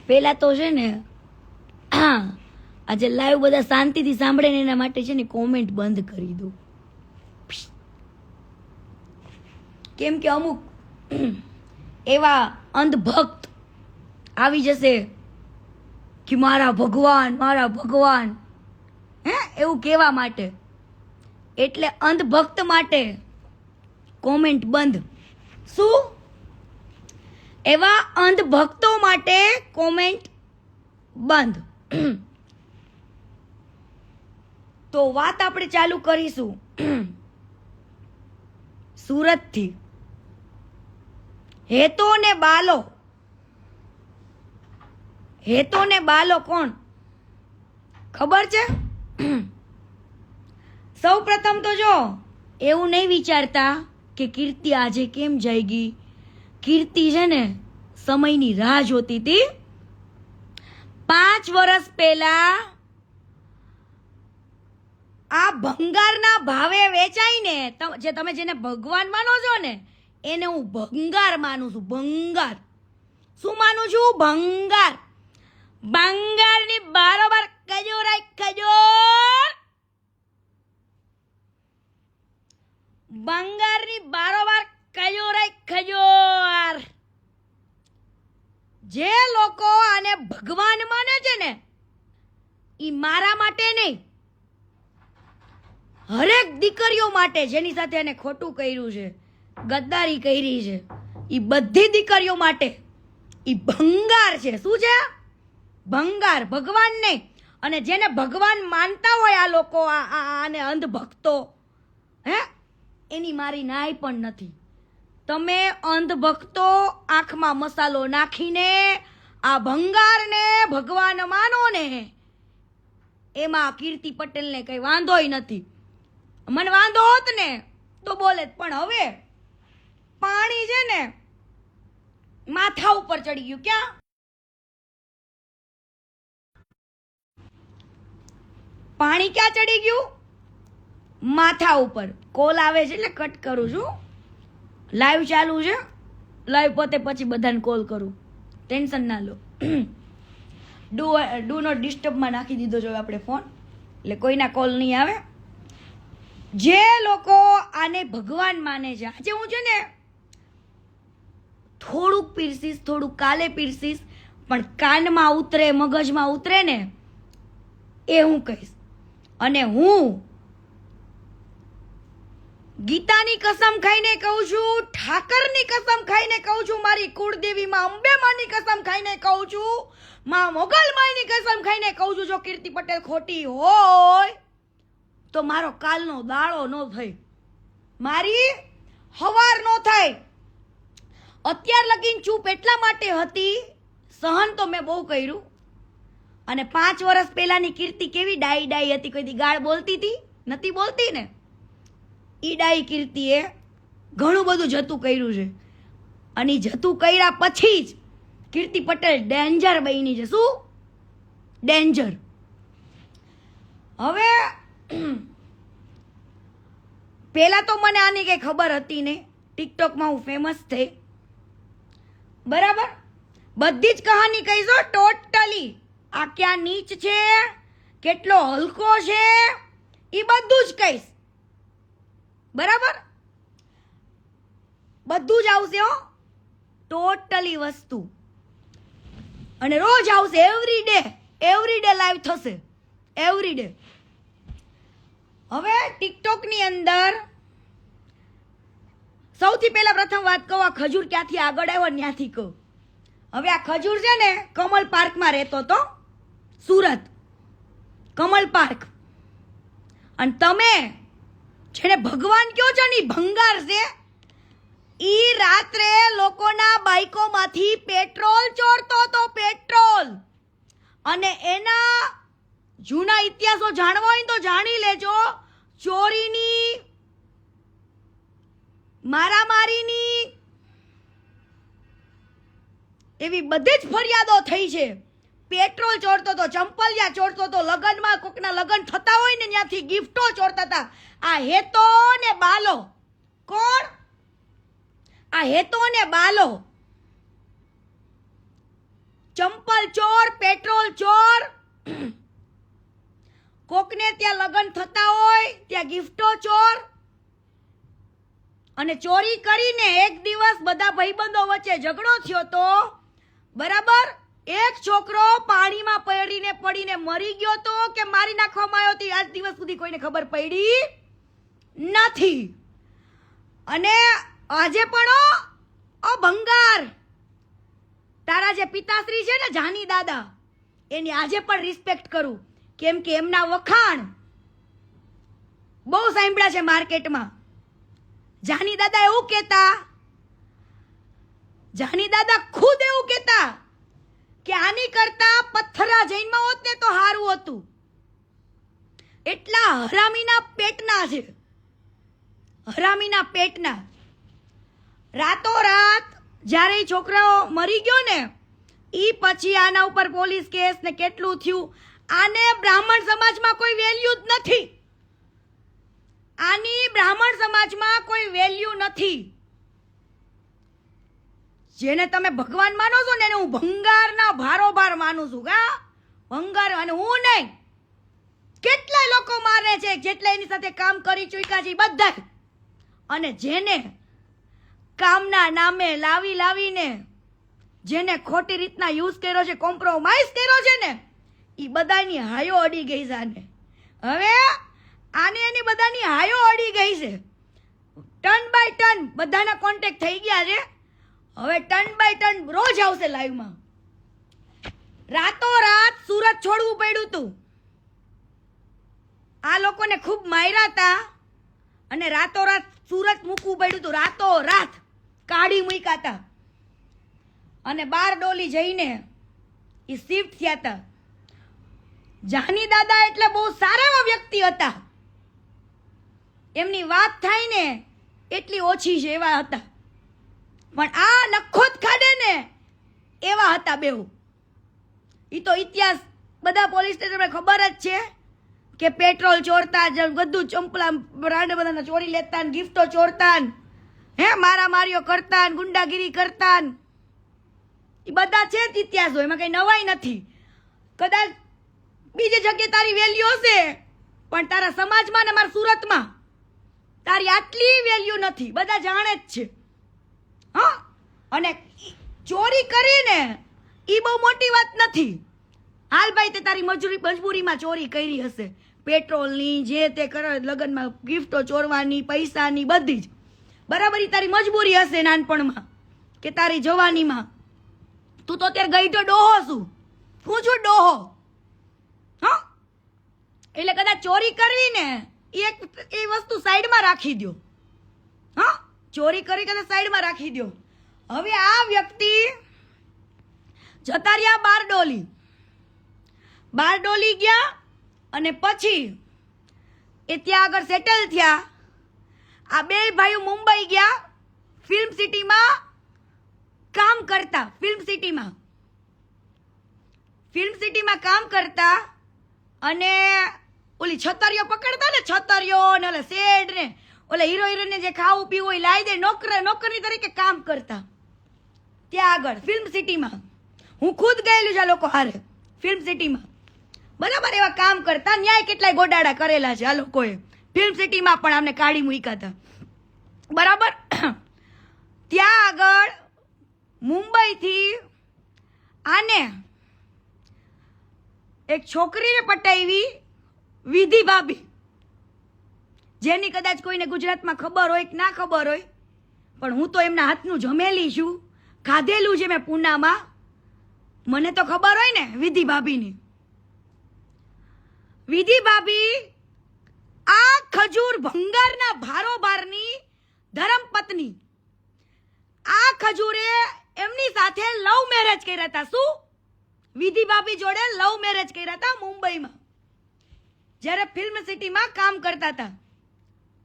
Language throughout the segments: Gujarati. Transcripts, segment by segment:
પેલા તો છે ને આજે લાઈવ બધા શાંતિથી સાંભળે ને એના માટે છે ને કોમેન્ટ બંધ કરી દો. કેમ કે અમુક એવા અંધભક્ત આવી જશે કે મારા ભગવાન હે એવું કહેવા માટે, એટલે અંધભક્ત માટે કોમેન્ટ બંધ. શું? એવા અંધભક્તો માટે કોમેન્ટ બંધ. તો વાત આપણે ચાલુ કરીશું સુરતથી. હેતો ને બાલો કોણ ખબર છે? સૌ પ્રથમ તો જો એવું નહીં વિચારતા કે કીર્તિ આજે કેમ જાયગી. કીર્તિ છે ને સમયની રાહ જોતી હતી. 5 વર્ષ પહેલા આ ભંગારના ભાવે વેચાય ને, જે તમે જેને ભગવાન માનો છો ને એને હું ભંગાર માનું છું. ભંગાર શું માનું છું? ભંગાર. ભંગારની બારોબાર ખજૂર ખજૂર. ભંગારની બારોબાર ખજૂર. જે લોકો આને ભગવાન માને છે ને ઈ મારા માટે નહીં, હરેક દીકરીઓ માટે જેની સાથે એને ખોટું કર્યું છે, ગદ્દારી કરી છે, ઈ બધી દીકરીઓ માટે ઈ ભંગાર છે. શું છે? ભંગાર. ભગવાન નહીં. અને જેને ભગવાન માનતા હોય આ લોકો, આને અંધભક્તો, હે એની મારી નાય પણ નથી. તમે અંધભક્તો આંખમાં મસાલો નાખીને આ ભંગારને ભગવાન માનો ને, એમાં કીર્તિ પટેલને કઈ વાંધોય નથી. મને વાંધો હોત ને તો બોલે, પણ હવે પાણી છે ને માથા ઉપર ચડી ગયું. ક્યાં? પાણી ક્યાં ચડી ગયું? માથા ઉપર. કોલ આવે છે એટલે કટ કરું છું. લાઈવ ચાલુ છે. લાઈવ પતે પછી બધાને કોલ કરું. ટેન્શન ના લો. ડુ નોટ ડિસ્ટર્બમાં નાખી દીધો જો આપણે ફોન, એટલે કોઈના કોલ નહીં આવે. જે લોકો આને ભગવાન માને છે, આજે હું છે ને થોડુંક પીરસીસ, થોડુંક કાલે પીરસીસ, પણ કાનમાં ઉતરે, મગજમાં ઉતરે ને એ હું કહીશ. અને હું ગીતાની કસમ ખાઈને કહું છું, ઠાકરની કસમ ખાઈને કહું છું, મારી કુળદેવી માં અંબે માની કસમ ખાઈને કહું છું, માં મોગલમાયની કસમ ખાઈને કહું છું, જો કીર્તિ પટેલ ખોટી હોય તો મારો કાલનો દાડો ન થાય, મારી હવાર ન થાય. અત્યાર લગીન ચૂપ એટલા માટે હતી, સહન તો મેં બહુ કર્યું. અને 5 વર્ષ પહેલાની કીર્તિ કેવી ડાઈ હતી, કોઈ દી ગાળ બોલતી હતી? નથી બોલતી ને. ઈ ડાઈ કીર્તિએ ઘણું બધું જતું કર્યું છે. અને જતું કર્યા પછી જ કીર્તિ પટેલ ડેન્જર બની છે. શું? ડેન્જર. હવે પેલા તો મને આની કઈ ખબર હતી નહીં. ટિકટોકમાં હું ફેમસ થઈ, બરાબર. બધી જ કહાની કહીશો ટોટલી. આ ક્યાં નીચ છે, કેટલો હલકો છે, એ બધું જ કહીશ, બરાબર. બધું જ આવશે હો, ટોટલી વસ્તુ. અને રોજ આવશે. એવરી ડે લાઈવ થશે, એવરી ડે. હવે ટિકટોકની અંદર સૌથી પહેલા પ્રથમ વાત કહું, આ ખજૂર ક્યાંથી આગળ આવ્યો ત્યાંથી કહું. હવે આ ખજૂર છે ને કમલ પાર્કમાં રહેતો હતો, સુરત કમલ પાર્ક. અને તમે જેને ભગવાન કયો છો ને ભંગાર છે, ઈ રાત્રે લોકોના બાઈકોમાંથી પેટ્રોલ ચોરતો હતો, પેટ્રોલ. અને એના જૂના ઇતિહાસો જાણવા હોય તો જાણી લેજો. ચોરીની, મારામારીની એવી બધી જ ફરિયાદો થઈ છે. પેટ્રોલ ચોરતો હતો, ચંપલિયા ચોરતો હતો, લગનમાં કોકના લગન થતા હોય ને ત્યાંથી ગિફ્ટો ચોરતા હતા. આ હેતો ને બાલો કોણ? આ હેતો ને બાલો, ચંપલ ચોર, પેટ્રોલ ચોર, કોકને ત્યાં લગ્ન થતા હોય ત્યાં ગિફ્ટો ચોર, અને ચોરી કરીને એક દિવસ બધા ભાઈબંધો વચ્ચે ઝઘડો થયો તો બરાબર, એક છોકરો પાણીમાં પડીને મરી ગયો તો કે મારી નાખવામાં આવ્યો તો આજ દિવસ સુધી કોઈને ખબર પડી નથી. અને આજે પણ ભંગાર તારા જે પિતાશ્રી છે ને જાની દાદા, એની આજે પણ રિસ્પેક્ટ કરું, કેમ કે એમના વખાણ બહુ સાંભળ્યા છે માર્કેટમાં. જાની દાદા એવું કહેતા, જાની દાદા ખુદ એવું કહેતા કે આની કરતા પથ્થરા જૈનમાં હોત ને તો સારું હતું. એટલા હરામીના પેટના છે, હરામીના પેટના. રાતોરાત જ્યારે છોકરાઓ મરી ગયો ને ઈ પછી આના ઉપર પોલીસ કેસ ને કેટલું થયું. આને બ્રાહ્મણ સમાજમાં કોઈ વેલ્યુ જ નથી, આની બ્રાહ્મણ સમાજમાં કોઈ વેલ્યુ નથી. જેને તમે ભગવાન માનો છો ને એને હું ભંગારના ભારોભાર માનું છું. ભંગાર, અને હું નહીં, કેટલાય લોકો મારે છે જેટલા એની સાથે કામ કરી ચૂક્યા છે બધા. અને જેને કામના નામે લાવીને જેને ખોટી રીતના યુઝ કર્યો છે, કોમ્પ્રોમાઇઝ કર્યો છે ને, એ બધાની હાયો અડી ગઈ છે આને. હવે આને એની બધાની હાયો અડી ગઈ છે. ટર્ન બાય ટર્ન બધાના કોન્ટેક્ટ થઈ ગયા છે. હવે ટર્ન બાય ટર્ન રોજ આવશે લાઈવમાં. રાતોરાત સુરત છોડવું પડ્યું હતું. આ લોકોને ખૂબ માર્યા હતા અને રાતોરાત સુરત મૂકવું પડ્યું હતું. રાતોરાત કાઢી મૂક્યા હતા અને બારડોલી જઈને એ શિફ્ટ થયા હતા. જાની દાદા એટલે બહુ સારા એવા વ્યક્તિ હતા. એમની વાત થાય ને એટલી ઓછી છે એવા હતા. પણ આ નખોત ખાડે ને એવા હતા બેઉ. ઈ તો ઇતિહાસ બધા પોલીસ સ્ટેશન ખબર જ છે કે પેટ્રોલ ચોરતા, બધું ચંપલા બ્રાન્ડ બધાના ચોરી લેતા, ગિફ્ટો ચોરતા, મારા મારીઓ કરતા, ગુંડાગીરી કરતા. એ બધા છે જ ઇતિહાસો, એમાં કઈ નવાઈ નથી. કદાચ બીજી જગ્યાએ તારી વેલ્યુ હશે પણ તારા સમાજમાં ને મારા સુરતમાં તારી આટલી વેલ્યુ નથી, બધા જાણે જ છે. હા, અને ચોરી કરીને ઈ બહુ મોટી વાત નથી. હાલ ભાઈ તે તારી મજબૂરીમાં ચોરી કરી હશે, પેટ્રોલની જે તે કરો, લગ્નમાં ગિફ્ટો ચોરવાની, પૈસાની, બધી જ બરાબર. ઈ તારી મજબૂરી હશે નાનપણમાં કે તારી જવાનીમાં. તું તો અત્યારે ગઈઢો ડોહો છું, હું છું ડોહો. હા, એટલે કદાચ ચોરી કરવી ને એ વસ્તુ સાઈડમાં રાખી દો. હા, ચોરી કરી કદાચ સાઈડમાં રાખી દો. હવે આ વ્યક્તિ જતા રહ્યા બારડોલી. બારડોલી ગયા અને પછી એ ત્યાં આગળ સેટલ થયા. આ બે ભાઈઓ મુંબઈ ગયા ફિલ્મ સિટીમાં કામ કરતા. ફિલ્મ સિટીમાં કામ કરતા અને ઓલી છતરીઓ પકડતા ને, છતરીઓ ને ઓલા શેડ ને ઓલા હીરો હિરોઈન જે ખાવું પીવું હોય લાવી દે, નોકરની તરીકે કામ કરતા ત્યાં આગળ ફિલ્મ સિટીમાં. હું ખુદ ગયેલું છે આ લોકો હારે ફિલ્મ સિટીમાં. બરાબર, એવા કામ કરતા. ન્યાય કેટલાય ગોડાડા કરેલા છે આ લોકોએ. ફિલ્મ સિટીમાં પણ અમને કાઢી મૂક્યા હતા. બરાબર, ત્યાં આગળ મુંબઈથી આને એક છોકરીને પટાવી, વિધિ ભાભી, જેની કદાચ કોઈને ગુજરાતમાં ખબર હોય કે ના ખબર હોય, પણ હું તો એમના હાથનું જમેલી છું, ખાધેલું છે મેં પૂનામાં, મને તો ખબર હોય ને વિધિ ભાભીની. વિધિ ભાભી આ ખજૂર ભંગારના ભારોભારની ધર્મપત્ની. આ ખજૂરે એમની સાથે લવ મેરેજ કર્યા હતા. શું? વિધિ ભાભી જોડે લવ મેરેજ કર્યા હતા મુંબઈમાં, જ્યારે ફિલ્મ સિટીમાં કામ કરતા હતા.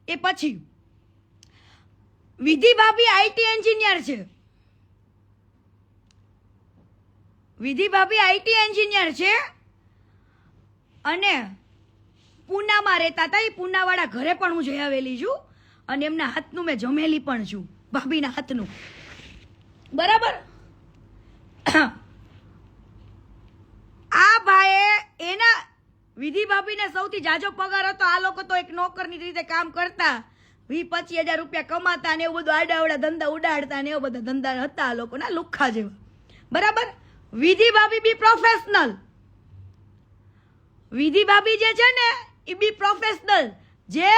એ પછી વિધિ ભાભી આઈટી એન્જિનિયર છે. વિધિ ભાભી આઈટી એન્જિનિયર છે અને પૂનામાં રહેતા હતા. એ પૂનાવાળા ઘરે પણ હું જઈ આવેલી છું અને એમના હાથનું મેં જમેલી પણ છું, ભાભીના હાથનું. બરાબર. આ ભાઈએ એના વિધિ ભાભીને સૌથી જાજો પગાર હતો. આ લોકો તો એક નોકરની રીતે કામ કરતા, 20-25 હજાર રૂપિયા કમાતા ને એવું બધું આડાવડા ધંધા ઉડાડતા ને એવા બધા ધંધા હતા આ લોકોના, લુખ્ખા જેવા. બરાબર. વિધિ ભાભી બી પ્રોફેશનલ. વિધિ ભાભી જે છે ને એ બી પ્રોફેશનલ. જે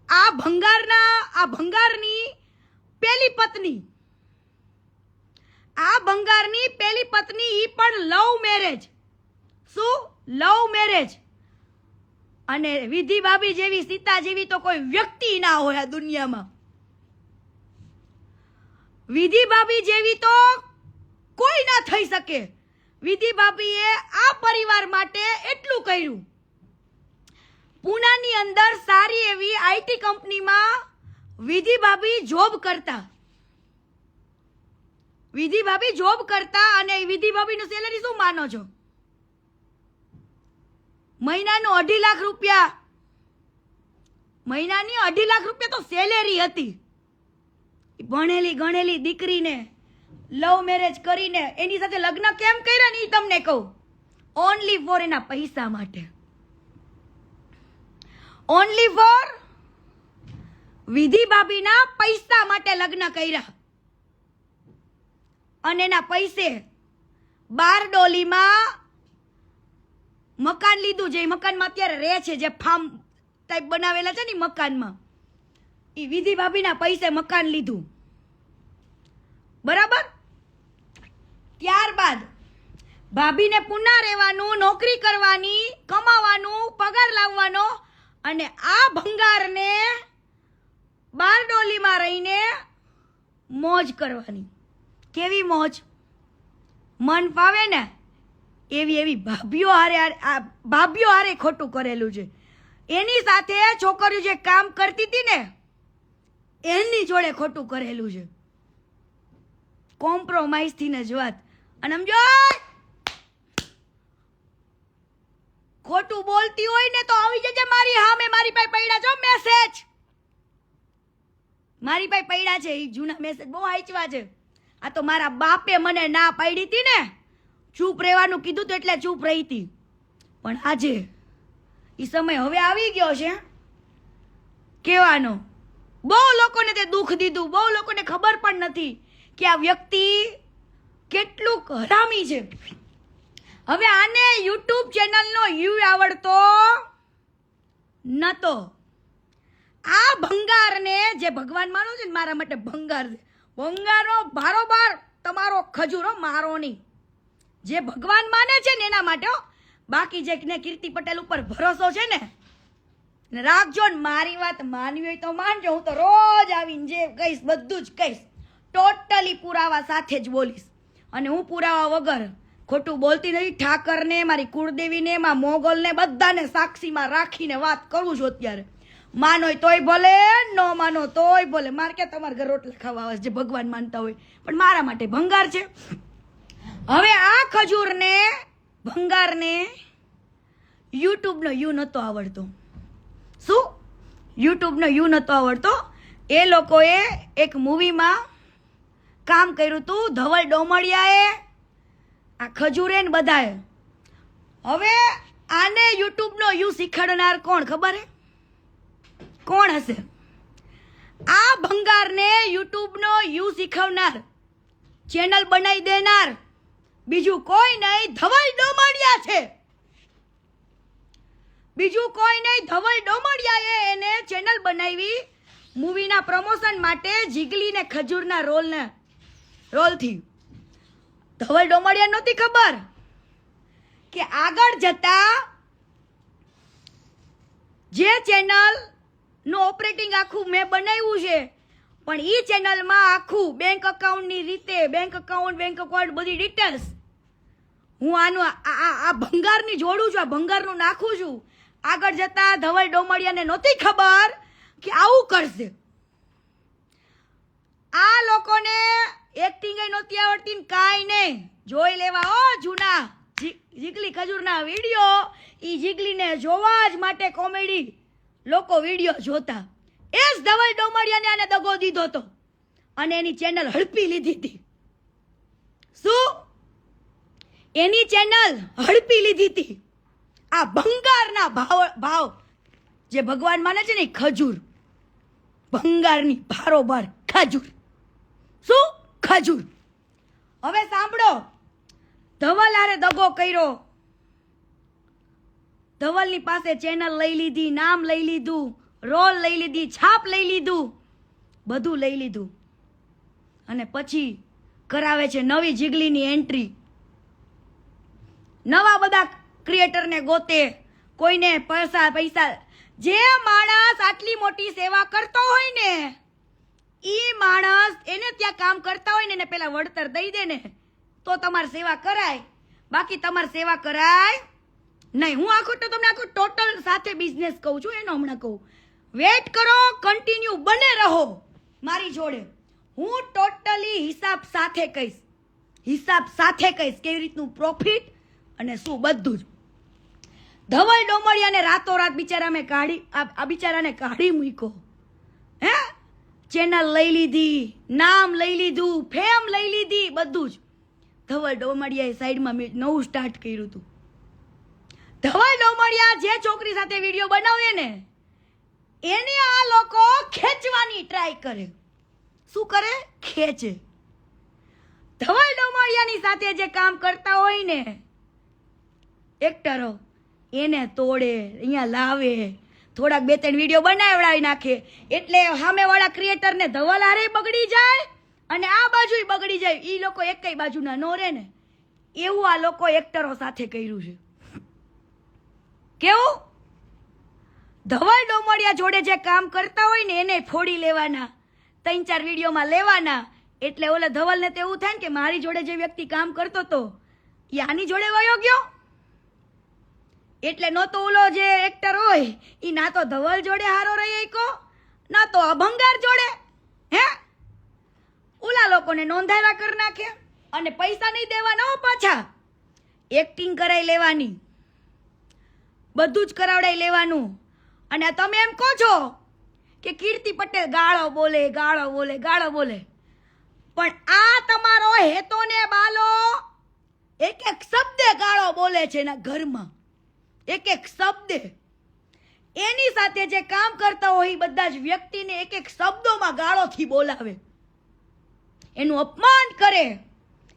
આ ભંગારની પેલી પત્ની, આ ભંગારની પેલી પત્ની ઈ પણ લવ મેરેજ. શું? Love marriage. અને વિધિ ભાભી જેવી, સીતા જેવી તો કોઈ વ્યક્તિ ના હોય આ દુનિયામાં. વિધિ ભાભી જેવી તો કોઈ ના થઈ શકે. વિધિ ભાભીએ આ પરિવાર માટે એટલું કર્યું. પૂનાની અંદર સારી એવી આઈટી કંપનીમાં વિધિ ભાભી જોબ કરતા. વિધિ ભાભી જોબ કરતા અને વિધિ ભાભીનું સેલરી શું માનો છો? મહિનાનું 2.5 લાખ રૂપિયા. મહિનાની 2.5 લાખ રૂપિયા તો સેલેરી હતી. ભણેલી ગણેલી દીકરીને લવ મેરેજ કરીને એની સાથે લગ્ન કેમ કર્યા ને એ તમને કહું. ઓનલી ફોર એના પૈસા માટે. ઓનલી ફોર વિધિ ભાભીના પૈસા માટે લગ્ન કર્યા. અને એના પૈસે બારડોલીમાં મકાન લીધું. જે મકાનમાં અત્યારે રહે છે, જે ફાર્મ ટાઈપ બનાવેલા છે ને મકાનમાં, એ વિધિ ભાભીના પૈસે મકાન લીધું. બરાબર. ત્યારબાદ ભાભીને પુના રહેવાનું, નોકરી કરવાની, કમાવાનું, પગાર લાવવાનો અને આ ભંગારને બારડોલીમાં રહીને મોજ કરવાની. કેવી મોજ? મન ફાવે ને એવી ભાભીઓ હારે ખોટું કરેલું છે. એની સાથે છોકરીઓ જે કામ કરતી હતી ને એની જોડે ખોટું કરેલું છે. કોમ્પ્રોમાઇઝ થી ને જ વાત. અને સમજો ખોટું બોલતી હોય ને તો આવી જજે મારી સામે. મારી પાસે પડ્યા છો મેસેજ, મારી પાસે પડ્યા છે એ જૂના મેસેજ, બહુ વાંચવા છે. આ તો મારા બાપે મને ના પાડી હતી ને, ચૂપ રહેવાનું કીધું તો એટલે ચૂપ રહી હતી. પણ આજે એ સમય હવે આવી ગયો છે કહેવાનો. બહુ લોકોને તે દુઃખ દીધું, બહુ લોકોને ખબર પણ નથી કે આ વ્યક્તિ કેટલું હરામી છે. હવે આને યુટ્યુબ ચેનલનો યુ આવડતો નતો. આ ભંગારને જે ભગવાન માનો છે ને, મારા માટે ભંગાર છે. ભંગારનો બારોબાર તમારો ખજૂરો, મારો નહીં. જે ભગવાન માને છે ને એના માટે. બાકી જે કીર્તિ પટેલ ઉપર ભરોસો છે ને રાખજો ને. મારી વાત માનવી હોય તો માનજો. હું તો રોજ આવીને જે કહીશ બધું જ કહીશ, ટોટલી પુરાવા સાથે જ બોલીશ. અને હું પુરાવા વગર ખોટું બોલતી નથી. ઠાકરને, મારી કુળદેવીને, માં મોગલને બધાને સાક્ષીમાં રાખીને વાત કરું છું અત્યારે. માનો તોય ભલે, ન માનો તોય ભલે. મારે કે તમારા ઘર રોટલા ખાવા આવે જે ભગવાન માનતા હોય, પણ મારા માટે ભંગાર છે. હવે આ ખજૂરને, ભંગારને યુટ્યુબનો યુ નતો આવડતો. શું? યુટ્યુબનો યુ નતો આવડતો. એ લોકોએ એક મૂવીમાં કામ કર્યું હતું, ધવલ ડોમડિયાએ, આ ખજૂરે ને બધાએ. હવે આને યુટ્યુબનો યુ શીખવાડનાર કોણ ખબર હે? કોણ હશે? આ ભંગારને યુટ્યુબનો યુ શીખવનાર, ચેનલ બનાવી દેનાર બીજું કોઈ નહીં, ધવલ ડોમડિયા છે. બીજું કોઈ નહીં, ધવલ ડોમડિયાએ એને ચેનલ બનાવી મૂવીના પ્રમોશન માટે, જીગલી ને ખજૂરના રોલથી. ધવલ ડોમડિયા નહોતી ખબર કે આગળ જતા જે ચેનલ નું ઓપરેટિંગ આખું મેં બનાવ્યું છે, પણ એ ચેનલમાં આખું બેંક અકાઉન્ટની રીતે, બેંક અકાઉન્ટ બધી ડિટેલ્સ હું આનું આ ભંગારની જોડું છું, આ ભંગારનું નાખું છું. આગળ જતા ધવલ ડોમડિયાને નહોતી ખબર કે આવું કરશે. આ લોકોને એક્ટિંગ નહોતી આવડતી ને કાંઈ નહીં. જોઈ લેવા જૂના જીગલી ખજૂરના વિડીયો. એ જીગલીને જોવા જ માટે કોમેડી લોકો વિડીયો જોતા. એ જ ધવલ ડોમડિયાને આને દગો દીધો હતો અને એની ચેનલ હડપી લીધી હતી. શું? એની ચેનલ હડપી લીધી હતી. આ ભંગારના ભાવ જે ભગવાન માને છે ને, ખજૂર, ભંગારની ભારોભાર ખજૂર. શું? ખજૂર. હવે સાંભળો, ધવલ હારે દગો કર્યો. ધવલની પાસે ચેનલ લઈ લીધી, નામ લઈ લીધું, રોલ લઈ લીધી, છાપ લઈ લીધું, બધું લઈ લીધું અને પછી કરાવે છે નવી જીગલીની એન્ટ્રી. નવા બધા ક્રિએટરને ગોતે, કોઈને પૈસા. જે માણસ આટલી મોટી સેવા કરતો હોય ને, ઈ માણસ એને ત્યાં કામ કરતા હોય ને એને પેલા વળતર દઈ દે ને તો તમારી સેવા કરાય, બાકી તમારી સેવા કરાય નહીં. હું તમને આખું ટોટલ સાથે બિઝનેસ કહું છું, એનો હમણાં કહું. વેટ કરો, કન્ટિન્યુ બને રહો મારી જોડે. હું ટોટલી હિસાબ સાથે કહીશ કેવી રીતનું પ્રોફિટ અને શું બધું જ. ધવલ ડોમડિયાને રાતોરાત બિચારાને કાઢી મૂક્યો. હે, ચેનલ લઈ લીધી, નામ લઈ લીધું, ફેમ લઈ લીધી, બધું જ. ધવલ ડોમડિયાએ સાઈડમાં નવું સ્ટાર્ટ કર્યું હતું. ધવલ ડોમડિયા જે છોકરી સાથે વિડીયો બનાવે ને એને આ લોકો ખેંચવાની ટ્રાય કરે. શું કરે? ખેંચે. ધવલ ડોમડિયાની સાથે જે કામ કરતા હોય ને એક્ટરો, એને તોડે, અહીંયા લાવે, થોડાક 2-3 વિડીયો બનાવડાવી નાખે એટલે સામેવાળા ક્રિએટરને ધવલ હારે બગડી જાય અને આ બાજુય બગડી જાય. ઈ લોકો એકઈ બાજુના નો રહે ને, એવું આ લોકો એક્ટરો સાથે કર્યું છે. કેવું? ધવલ ડોમડિયા જોડે જે કામ કરતા હોય ને એને ફોડી લેવાના, 3-4 વિડીયોમાં લેવાના. એટલે ઓલા ધવલને તો એવું થાય ને કે મારી જોડે જે વ્યક્તિ કામ કરતો હતો એ આની જોડે વયો ગયો. એટલે નો તો ઓલો જે એક્ટર હોય એ ના તો ધવલ જોડે હારો રહી કો, ના તો આ ભંગાર જોડે. હે, ઓલા લોકોને નોંધાવ્યા કરી નાખે અને પૈસા નહીં દેવાના હો પાછા. એક્ટિંગ કરાવી લેવાની, બધું જ કરાવડાવી લેવાનું. અને તમે એમ કહો છો કે કીર્તિ પટેલ ગાળો બોલે, પણ આ તમારો હેતો ને બાલો એક શબ્દે ગાળો બોલે છે એના ઘરમાં, એક શબ્દે. એની સાથે જે કામ કરતા હોય બધા જ વ્યક્તિને એક શબ્દોમાં ગાળોથી બોલાવે, એનું અપમાન કરે,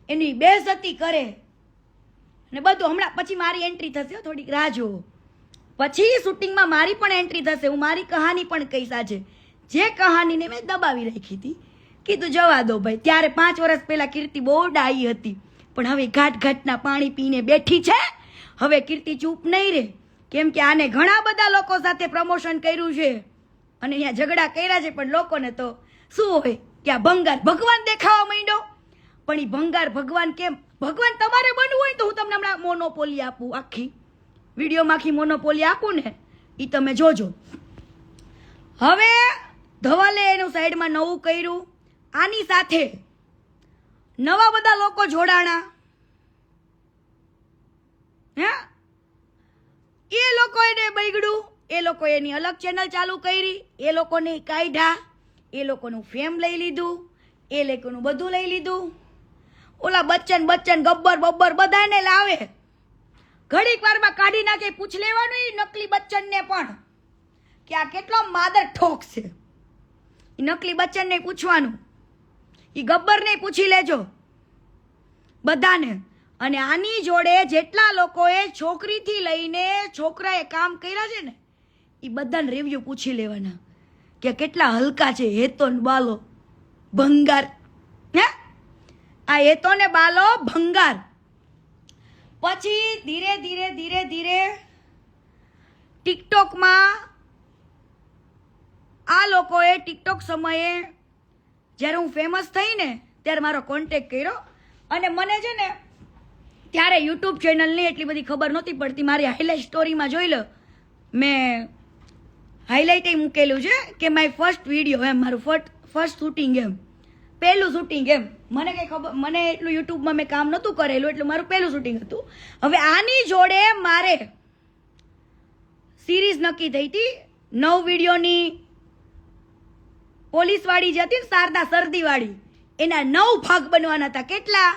એની બેઇજ્જતી કરે ને બધું. હમણાં પછી મારી એન્ટ્રી થશે, થોડીક રાહ જુઓ. પછી શૂટિંગમાં મારી પણ એન્ટ્રી થશે. હું મારી કહાની પણ કહીશ આજે. જે કહાનીને મેં દબાવી રાખી હતી, કીધું જવા દો ભાઈ. ત્યારે 5 વર્ષ પહેલા કીર્તિ બહુ ડાઈ હતી, પણ હવે ઘાટના પાણી પીને બેઠી છે. હવે કીર્તિ ચૂપ નહીં રહે, કેમ કે આને ઘણા બધા લોકો સાથે પ્રમોશન કર્યું છે અને અહીંયા ઝઘડા કર્યા છે. પણ લોકોને તો શું હોય કે આ ભંગાર ભગવાન દેખાવા માંડ્યો. પણ એ ભંગાર ભગવાન કેમ? ભગવાન તમારે બનવું હોય તો હું તમને હમણાં મોનોપોલી આપું, આખી વિડીયોમાં આખી મોનોપોલી આપું ને, એ તમે જોજો. હવે ધવલે એનું સાઈડમાં નવું કર્યું. આની સાથે નવા બધા લોકો જોડાણા. હે, એ લોકો એને બગડ્યું, એ લોકો એની અલગ ચેનલ ચાલુ કરી, એ લોકોને કાઢ્યા, એ લોકોનું ફેમ લઈ લીધું, એ લોકોનું બધું લઈ લીધું. ઓલા બચ્ચન ગબ્બર બધાને લાવે, ઘડીક વારમાં કાઢી નાખે. પૂછ લેવાનું નકલી બચ્ચનને પણ કે આ કેટલો માદર ઠોક છે. એ નકલી બચ્ચનને પૂછવાનું, એ ગબ્બરને પૂછી લેજો બધાને. અને આની જોડે જેટલા લોકોએ છોકરીથી લઈને છોકરાએ કામ કર્યા છે ને એ બધાને રિવ્યુ પૂછી લેવાના કે કેટલા હલકા છે. હેતો ને બાલો ભંગાર. હે, આ હેતો ને બાલો ભંગાર. પછી ધીરે ધીરે ટિકટોકમાં આ લોકોએ ટિકટોક સમયે જ્યારે હું ફેમસ થઈ ને ત્યારે મારો કોન્ટેક્ટ કર્યો. અને મને છે ને ત્યારે યુટ્યુબ ચેનલની એટલી બધી ખબર નહોતી પડતી. મારી હાઇલાઇટ સ્ટોરીમાં જોઈ લો, મેં હાઇલાઇટ મૂકેલું છે કે માય ફર્સ્ટ વિડીયો, એમ મારું ફર્સ્ટ શૂટિંગ, એમ પહેલું શૂટિંગ. એમ મને કંઈ ખબર, મને એટલું યુટ્યુબમાં મેં કામ નહોતું કરેલું, એટલે મારું પહેલું શૂટિંગ હતું. હવે આની જોડે મારે સિરીઝ નક્કી થઈ હતી 9 વિડીયોની, પોલીસવાળી જે હતી ને શારદા સરદીવાળી, એના 9 ભાગ બનવાના હતા. કેટલા?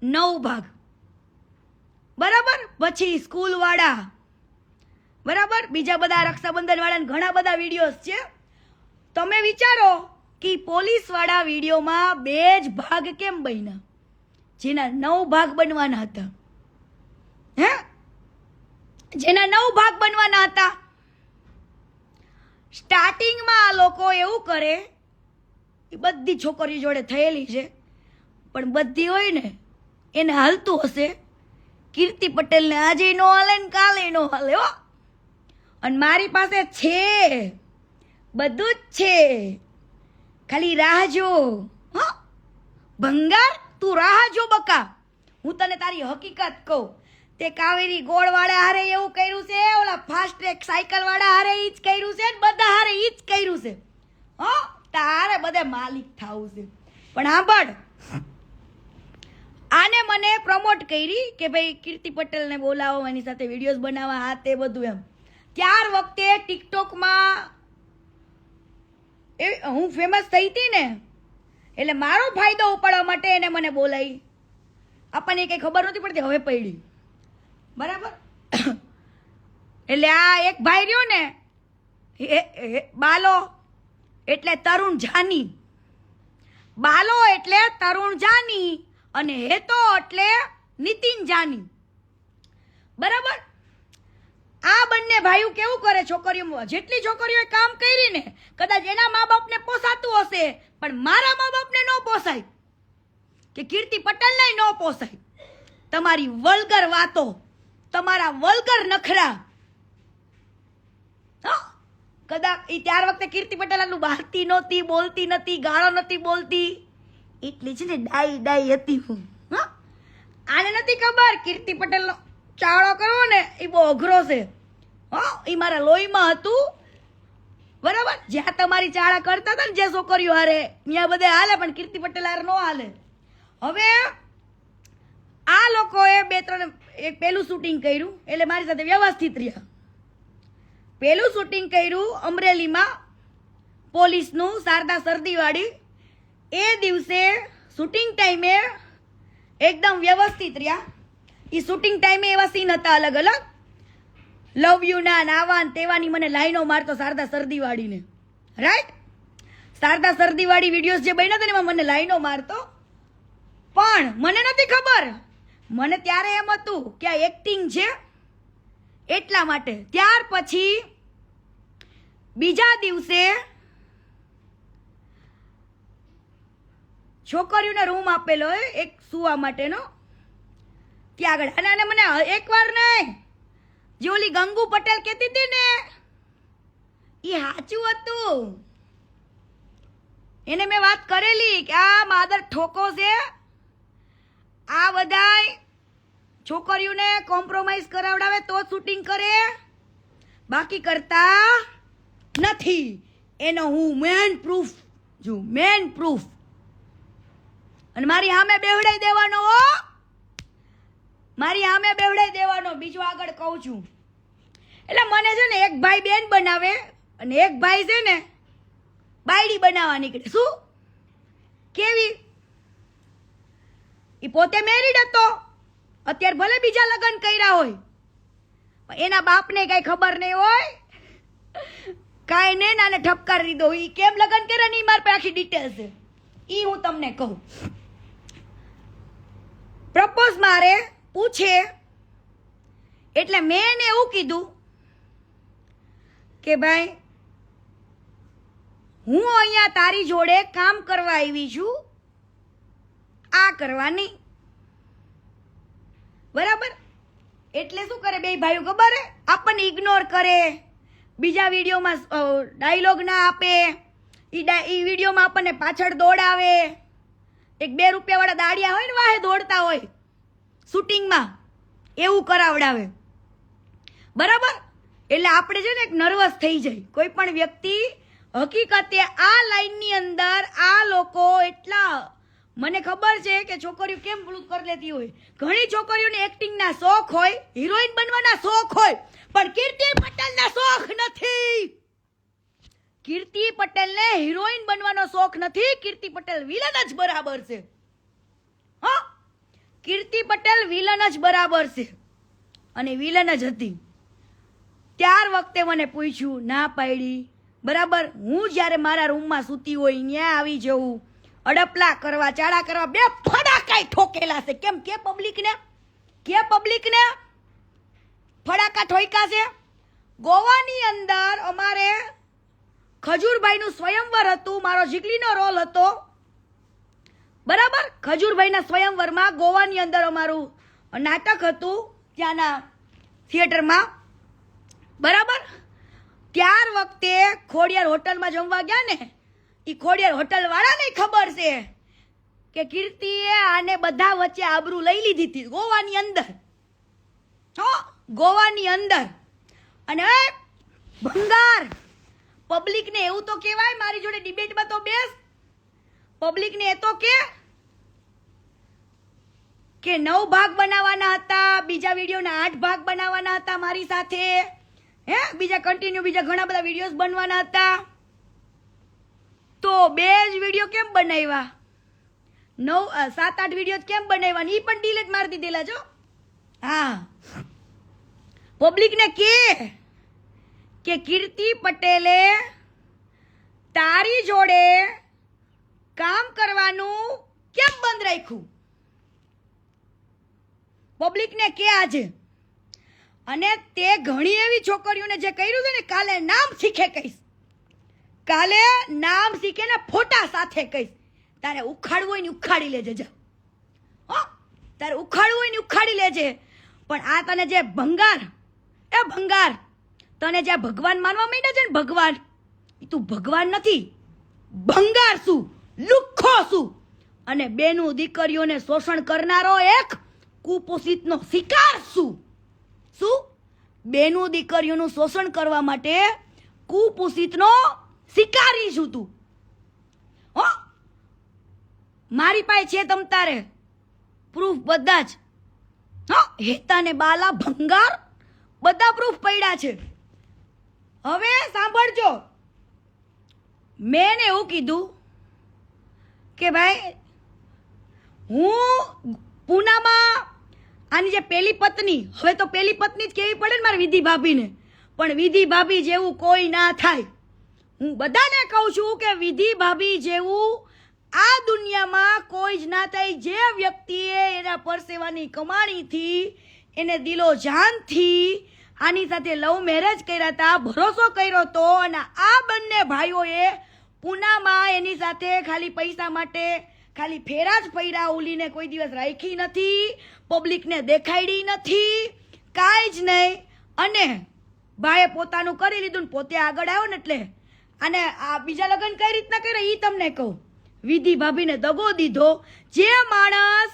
9 ભાગ. બરાબર. પછી સ્કૂલવાળા, બરાબર, બીજા બધા રક્ષાબંધનવાળા ઘણા બધા વિડીયોઝ છે. તમે વિચારો કે પોલીસવાળા વિડીયોમાં 2 જ ભાગ કેમ બન્યા, જેના 9 ભાગ બનવાના હતા? હે, જેના 9 ભાગ બનવાના હતા. સ્ટાર્ટિંગમાં આ લોકો એવું કરે, એ બધી છોકરીઓ જોડે થયેલી છે, પણ બધી હોય ને એને હાલતું હશે. કીર્તિ પટેલને આજે નો હાલે ને કાલે નો હાલે હો. અને મારી પાસે છે, બધું જ છે, ખાલી રાહ જો. હો ભંગાર, તું રાહ જો બકા. હું તને તારી હકીકત કહું. તે કાવેરી ગોળવાળા હારે એવું કર્યું છે, ઓલા ફાસ્ટ ટ્રેક સાયકલ વાળા હારે ઈ જ કર્યું છે, બધા હારે ઈ જ કર્યું છે. હો તારે બધે માલિક થાવું છે. પણ સાંભળ, આને મને પ્રમોટ કરી કે ભાઈ કીર્તિ પટેલને બોલાવો, એની સાથે વિડીયોઝ બનાવવા, આ તે બધું એમ. ત્યાર વખતે ટિકટોકમાં હું ફેમસ થઈ હતી ને, એટલે મારો ફાયદો ઉપાડવા માટે એને મને બોલાવી. આપણને કંઈ ખબર નહોતી પડતી, હવે પડી. બરાબર. એટલે આ એક ભાઈ રહ્યો ને, બાલો એટલે તરુણ જાની, બાલો એટલે તરુણ જાની, અને હેતો એટલે નીતિન જાની. બરાબર. આ બંને ભાઈઓ કેવું કરે, છોકરીઓ, જેટલી છોકરીઓએ કામ કરી ને, કદાચ એના મા બાપને પોસાતું હશે, પણ મારા મા બાપને ન પોસાય, કે કીર્તિ પટેલને ન પોસાય. તમારી વલ્ગર વાતો, તમારા વલ્ગર નખરા. કદાચ એ ત્યાર વખતે કીર્તિ પટેલ આટલું બહારતી નહોતી, બોલતી નથી, ગાળો નથી બોલતી, એટલી છે ને ડાઈ હતી હું. આને નથી ખબર કીર્તિ પટેલનો ચાળો કરવો ને એ બહુ અઘરો છે. એ મારા લોહીમાં હતું. બરાબર. જ્યાં તમારી ચાળા કરતા હતા ને જે છોકરીઓ હારે, ત્યાં બધે હાલે, પણ કીર્તિ પટેલ હારે ન હાલે. હવે આ લોકોએ 2-3 એક પહેલું શૂટિંગ કર્યું, એટલે મારી સાથે વ્યવસ્થિત રહ્યા. પહેલું શૂટિંગ કર્યું અમરેલીમાં, પોલીસનું, શારદા સરદીવાળી. એ દિવસે શૂટિંગ ટાઈમે એકદમ વ્યવસ્થિત રહ્યા. એ શૂટિંગ ટાઈમે એવા સીન હતા અલગ અલગ, લવ યુ ના, નાવા તેવાની મને લાઈનો મારતો શારદા સરદીવાળીને. રાઈટ. શારદા સરદીવાળી વિડીયોઝ જે બન્યા હતા ને એમાં મને લાઈનો મારતો. પણ મને નથી ખબર, મને ત્યારે એમ હતું કે આ એક્ટિંગ છે એટલા માટે. ત્યાર પછી બીજા દિવસે છોકરીઓને રૂમ આપેલો એક સુવા માટેનો, ત્યાં આગળ. અને મને એકવાર નહીં, જે ઓલી ગંગુ પટેલ કહેતી હતી ને, એ સાચું હતું. એને મેં વાત કરેલી કે આ માદર ઠોકો છે, આ બધાય છોકરીઓને કોમ્પ્રોમાઇઝ કરાવડાવે તો શૂટિંગ કરે, બાકી કરતા નથી. એનો હું મેન પ્રૂફ જો, મેન પ્રૂફ. અને મારી સામે બેવડાઈ દેવાનો હો, મારી સામે બેવડાઈ દેવાનો. બીજું આગળ કહું છું. એટલે મને છે ને એક ભાઈ બેન બનાવે, અને એક ભાઈ છે ને બાયડી બનાવવા નીકળે. શું કેવી? એ પોતે મેરીડ હતો, અત્યારે ભલે બીજા લગ્ન કર્યા હોય, પણ એના બાપને કઈ ખબર નહીં હોય, કાંઈ નહીં, નાને ઠપકાર દીધો. એ કેમ લગ્ન કર્યા ને એ મારી પાસે આખી ડિટેલ્સ છે, એ હું તમને કહું. પ્રપોઝ મારે પૂછે, એટલે મેં એને એવું કીધું કે ભાઈ હું અહીંયા તારી જોડે કામ કરવા આવી છું, આ કરવા નહીં. બરાબર. એટલે શું કરે બે ભાઈઓ ખબર હે, આપણને ઇગ્નોર કરે, બીજા વિડીયોમાં ડાયલોગ ના આપે, એ વિડીયોમાં આપણને પાછળ દોડાવે. એક 2 રૂપિયા વાળા દાડિયા હોય ને વાહે દોડતા હોય શૂટિંગમાં, એવું કરાવડાવે. બરાબર. એટલે આપણે છે ને એક નર્વસ થઈ જાય કોઈ પણ વ્યક્તિ. હકીકતે આ લાઈનની અંદર આ લોકો એટલા, મને ખબર છે કે છોકરીઓ કેમ પેલું કરી લેતી હોય. ઘણી છોકરીઓને એક્ટિંગના શોખ હોય, હિરોઈન બનવાના શોખ હોય, પણ કીર્તિ પટેલના શોખ નથી. કીર્તિ પટેલને હિરોઈન બનવાનો શોખ નથી. કીર્તિ પટેલ વિલન જ બરાબર છે. હા, કીર્તિ પટેલ વિલન જ બરાબર છે અને વિલન જ હતી. ત્યાર વખતે મને પૂછ્યું, ના પાડી. બરાબર, હું જ્યારે મારા રૂમમાં સૂતી હોય ત્યાં આવી જવું, અડપલા કરવા, ચાડા કરવા, 2 ફડાકા ઠોકેલા છે. કેમ કે પબ્લિકને ફડાકા ઠોક્યા છે. ગોવાની અંદર અમારે ખજૂરભાઈનું સ્વયંવર હતું, મારો જીગલીનો રોલ હતો. બરાબર, ખજૂરભાઈના સ્વયંવરમાં ગોવાની અંદર અમારું નાટક હતું ત્યાંના થિયેટરમાં. બરાબર, ત્યાર વખતે ખોડિયાર હોટલમાં જમવા ગયા ને, એ ખોડિયાર હોટલ વાળાને ખબર છે કે કીર્તિએ આને બધા વચ્ચે આબરૂ લઈ લીધી હતી ગોવાની અંદર. ગોવાની અંદર. અને ભંગાર, પબ્લિકને એવું તો કહેવાય, મારી જોડે ડિબેટમાં તો બેસ. પબ્લિકને એ તો કે 9 ભાગ બનાવવાના હતા, બીજા વિડીયોના 8 ભાગ બનાવવાના હતા મારી સાથે. બીજા કન્ટિન્યુ બીજા ઘણા બધા વિડીયોઝ બનવાના હતા. તો 2 જ વિડીયો કેમ બનાવ્યા? 7-8 વિડીયો કેમ બનાવ્યા? એ પણ ડિલીટ મારી દીધેલા છો. હા, પબ્લિકને કે કીર્તિ પટેલે તારી જોડે કામ કરવાનું કેમ બંધ રાખ્યું? પબ્લિકને કે આજે. અને તે ઘણી એવી છોકરીઓને જે કર્યું છે ને, કાલે નામ શીખે કહીશ. કાલે નામ શીખે ને ફોટા સાથે કહીશ. તારે ઉખાડવું હોય ને ઉખાડી લેજે. જા, તારે ઉખાડવું હોય ને ઉખાડી લેજે. પણ આ તને જે ભંગાર, તને જે ભગવાન માનવા માંડ્યા છે ને, ભગવાન, તું ભગવાન નથી, ભંગાર છું, લુખ્ખો છું. અને બેનું દીકરીઓને શોષણ કરનારો એક કુપોષિતનો શિકાર છું. શું? બેનું દીકરીઓનું શોષણ કરવા માટે કુપોષિતનો શિકારી છું તું. મારી પાસે છે તમ તારે પ્રૂફ બધા જ. હેતા ને બાલા, ભંગાર, બધા પ્રૂફ પડ્યા છે. હવે સાંભળજો, મેં એવું કીધું કે ભાઈ, હું પૂનામાં આની જે પેલી પત્ની, હવે તો પેલી પત્ની જ કેવી પડે ને મારે વિધિ ભાભીને, પણ વિધિ ભાભી જેવું કોઈ ના થાય. હું બધાને કહું છું કે વિધિ ભાભી જેવું આ દુનિયામાં કોઈ જ ના થાય. જે વ્યક્તિએ એના પરસેવાની કમાણીથી, એને દિલો જાનથી આની સાથે લવ મેરેજ કર્યા હતા, ભરોસો કર્યો હતો, અને આ બંને ભાઈઓએ પૂનામાં એની સાથે ખાલી પૈસા માટે ખાલી ફેરા જ ફર્યા, ઉલીને કોઈ દિવસ રાખી નથી, પબ્લિકને દેખાડી નથી, કાંઈ જ નહીં. અને ભાઈએ પોતાનું કરી લીધું ને પોતે આગળ આવ્યો ને, એટલે અને આ બીજા લગ્ન કઈ રીતના કરે એ તમને કહું. વિધિ ભાભીને દગો દીધો. જે માણસ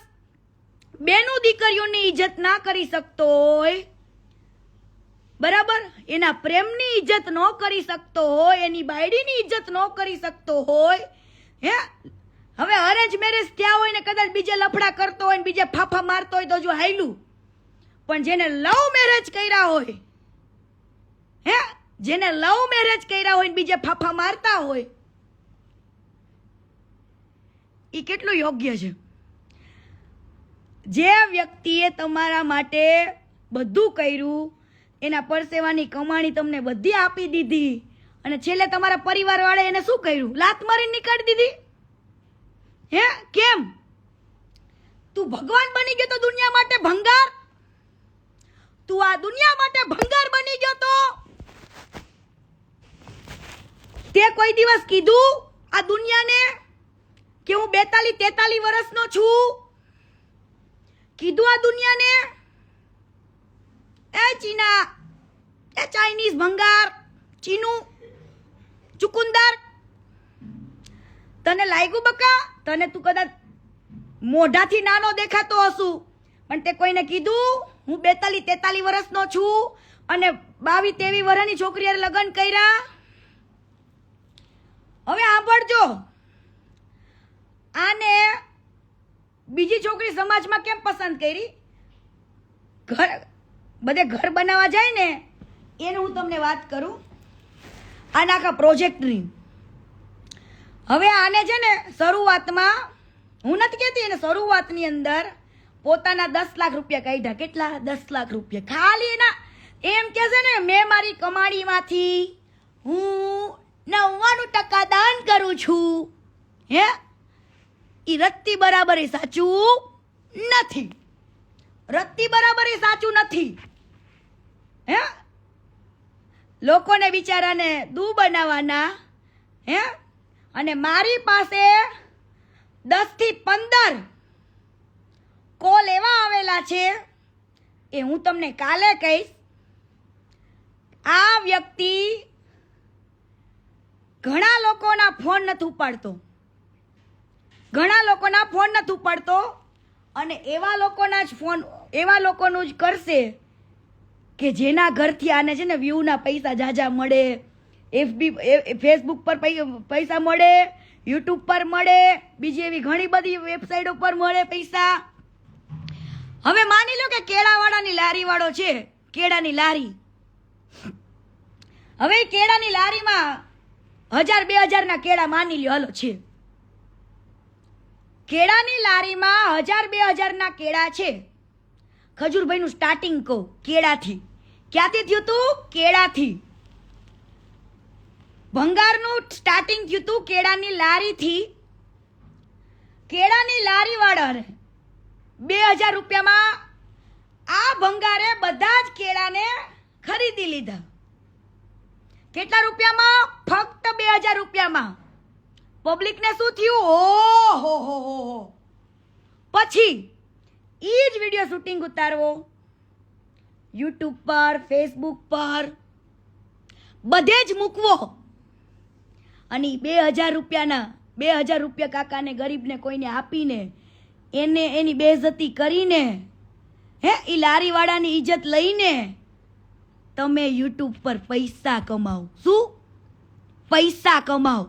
બેનું દીકરીઓની ઇજ્જત ના કરી શકતો હોય, બરાબર, એના પ્રેમની ઇજ્જત ન કરી શકતો હોય, એની બાયડીની ઇજ્જત ન કરી શકતો હોય, હવે અરેન્જ મેરેજ થયા હોય ને કદાચ બીજે લફડા કરતો હોય ને બીજે ફાફા મારતો હોય તો જો હાયલું. પણ જેને લવ મેરેજ કર્યા હોય, જેને લવ મેરેજ કર્યા હોય ને બીજે ફાફા મારતા હોય, એ કેટલું યોગ્ય છે? જે વ્યક્તિએ તમારા માટે બધું કર્યું, એના પરસેવાની કમાણી તમને બધી આપી દીધી, અને છેલ્લે તમારા પરિવાર વાળા એને શું કર્યું? લાત મારીને નીકાળી દીધી. કેમ? તું ભગવાન બની ગયો તો દુનિયા માટે ભંગાર? તું આ દુનિયા માટે ભંગાર બની ગયો તો તે કોઈ દિવસ કીધું આ દુનિયાને કે હું 42-43 વર્ષનો છું? કીધું આ દુનિયાને? એ ચીના, એ ચાઇનીઝ ભંગાર, ચીનું ચુકુંદર, તને લાગ્યું બકા? તને તું કદાચ મોઢાથી નાનો દેખાતો હશું, પણ તે કોઈને કીધું હું 42-43 વર્ષનો છું અને 22-23 વર્ષની છોકરી હારે લગ્ન કર્યા? હવે સાંભળજો, આને બીજી છોકરી સમાજમાં કેમ પસંદ કરી? બધે ઘર બનાવવા જાય ને એનું હું તમને વાત કરું. આના આખા પ્રોજેક્ટની. હવે આને છે ને શરૂઆતમાં હું નથી કહેતી, એને શરૂઆતની અંદર પોતાના 10 લાખ રૂપિયા કાઢ્યા. કેટલા? 10 લાખ રૂપિયા. ખાલી એના એમ કે છે ને, મેં મારી કમાણીમાંથી હું 99% દાન કરું છું. હે, ઈ રત્તી બરાબર એ સાચું નથી. રત્તી બરાબર એ સાચું નથી. હે, લોકોને બિચારાને દૂ બનાવવાના. હે, અને મારી પાસે 10 થી 15 કોલ એવા આવેલા છે, એ હું તમને કાલે કહીશ. આ વ્યક્તિ ઘણા લોકોના ફોન નથી ઉપાડતો, ઘણા લોકોના ફોન નથી ઉપાડતો, અને એવા લોકોના જ ફોન, એવા લોકોનું જ કરશે કે જેના ઘરથી આને છે ને વ્યૂના પૈસા જાજા મળે, ફેસબુક પર પૈસા મળે, યુટ્યુબ પર મળે, બીજી એવી ઘણી બધી વેબસાઇટો પર મળે પૈસા. હવે માની લો કે કેળાવાળાની લારી વાળો છે, કેળાની લારી. હવે કેળાની લારીમાં 1000-2000 ના કેળા માની લ્યો, હાલો છે. કેળાની લારીમાં 1000-2000 ના કેળા છે. ખજૂરભાઈનું સ્ટાર્ટિંગ કહું, કેળાથી. ક્યાંથી થયું તું? કેળાથી. ભંગારનું સ્ટાર્ટિંગ થયું તું કેળાની લારીથી. કેળાની લારી વાળાને 2000 રૂપિયામાં આ ભંગારે બધા જ કેળાને ખરીદી લીધા. કેટલા રૂપિયામાં? ફક્ત 2000 રૂપિયામાં. પબ્લિકને શું થયું? ઓહો. પછી ઈ જ વિડીયો શૂટિંગ ઉતારવો, યુટ્યુબ પર, ફેસબુક પર બધે જ મૂકવો, અને 2000 રૂપિયા કાકાને, ગરીબને કોઈને આપીને એને એની બેઇજ્જતી કરીને, હે, ઈ લારીવાળાની ઇજ્જત લઈને તમે યુટ્યુબ પર પૈસા કમાઓ. શું? પૈસા કમાઓ.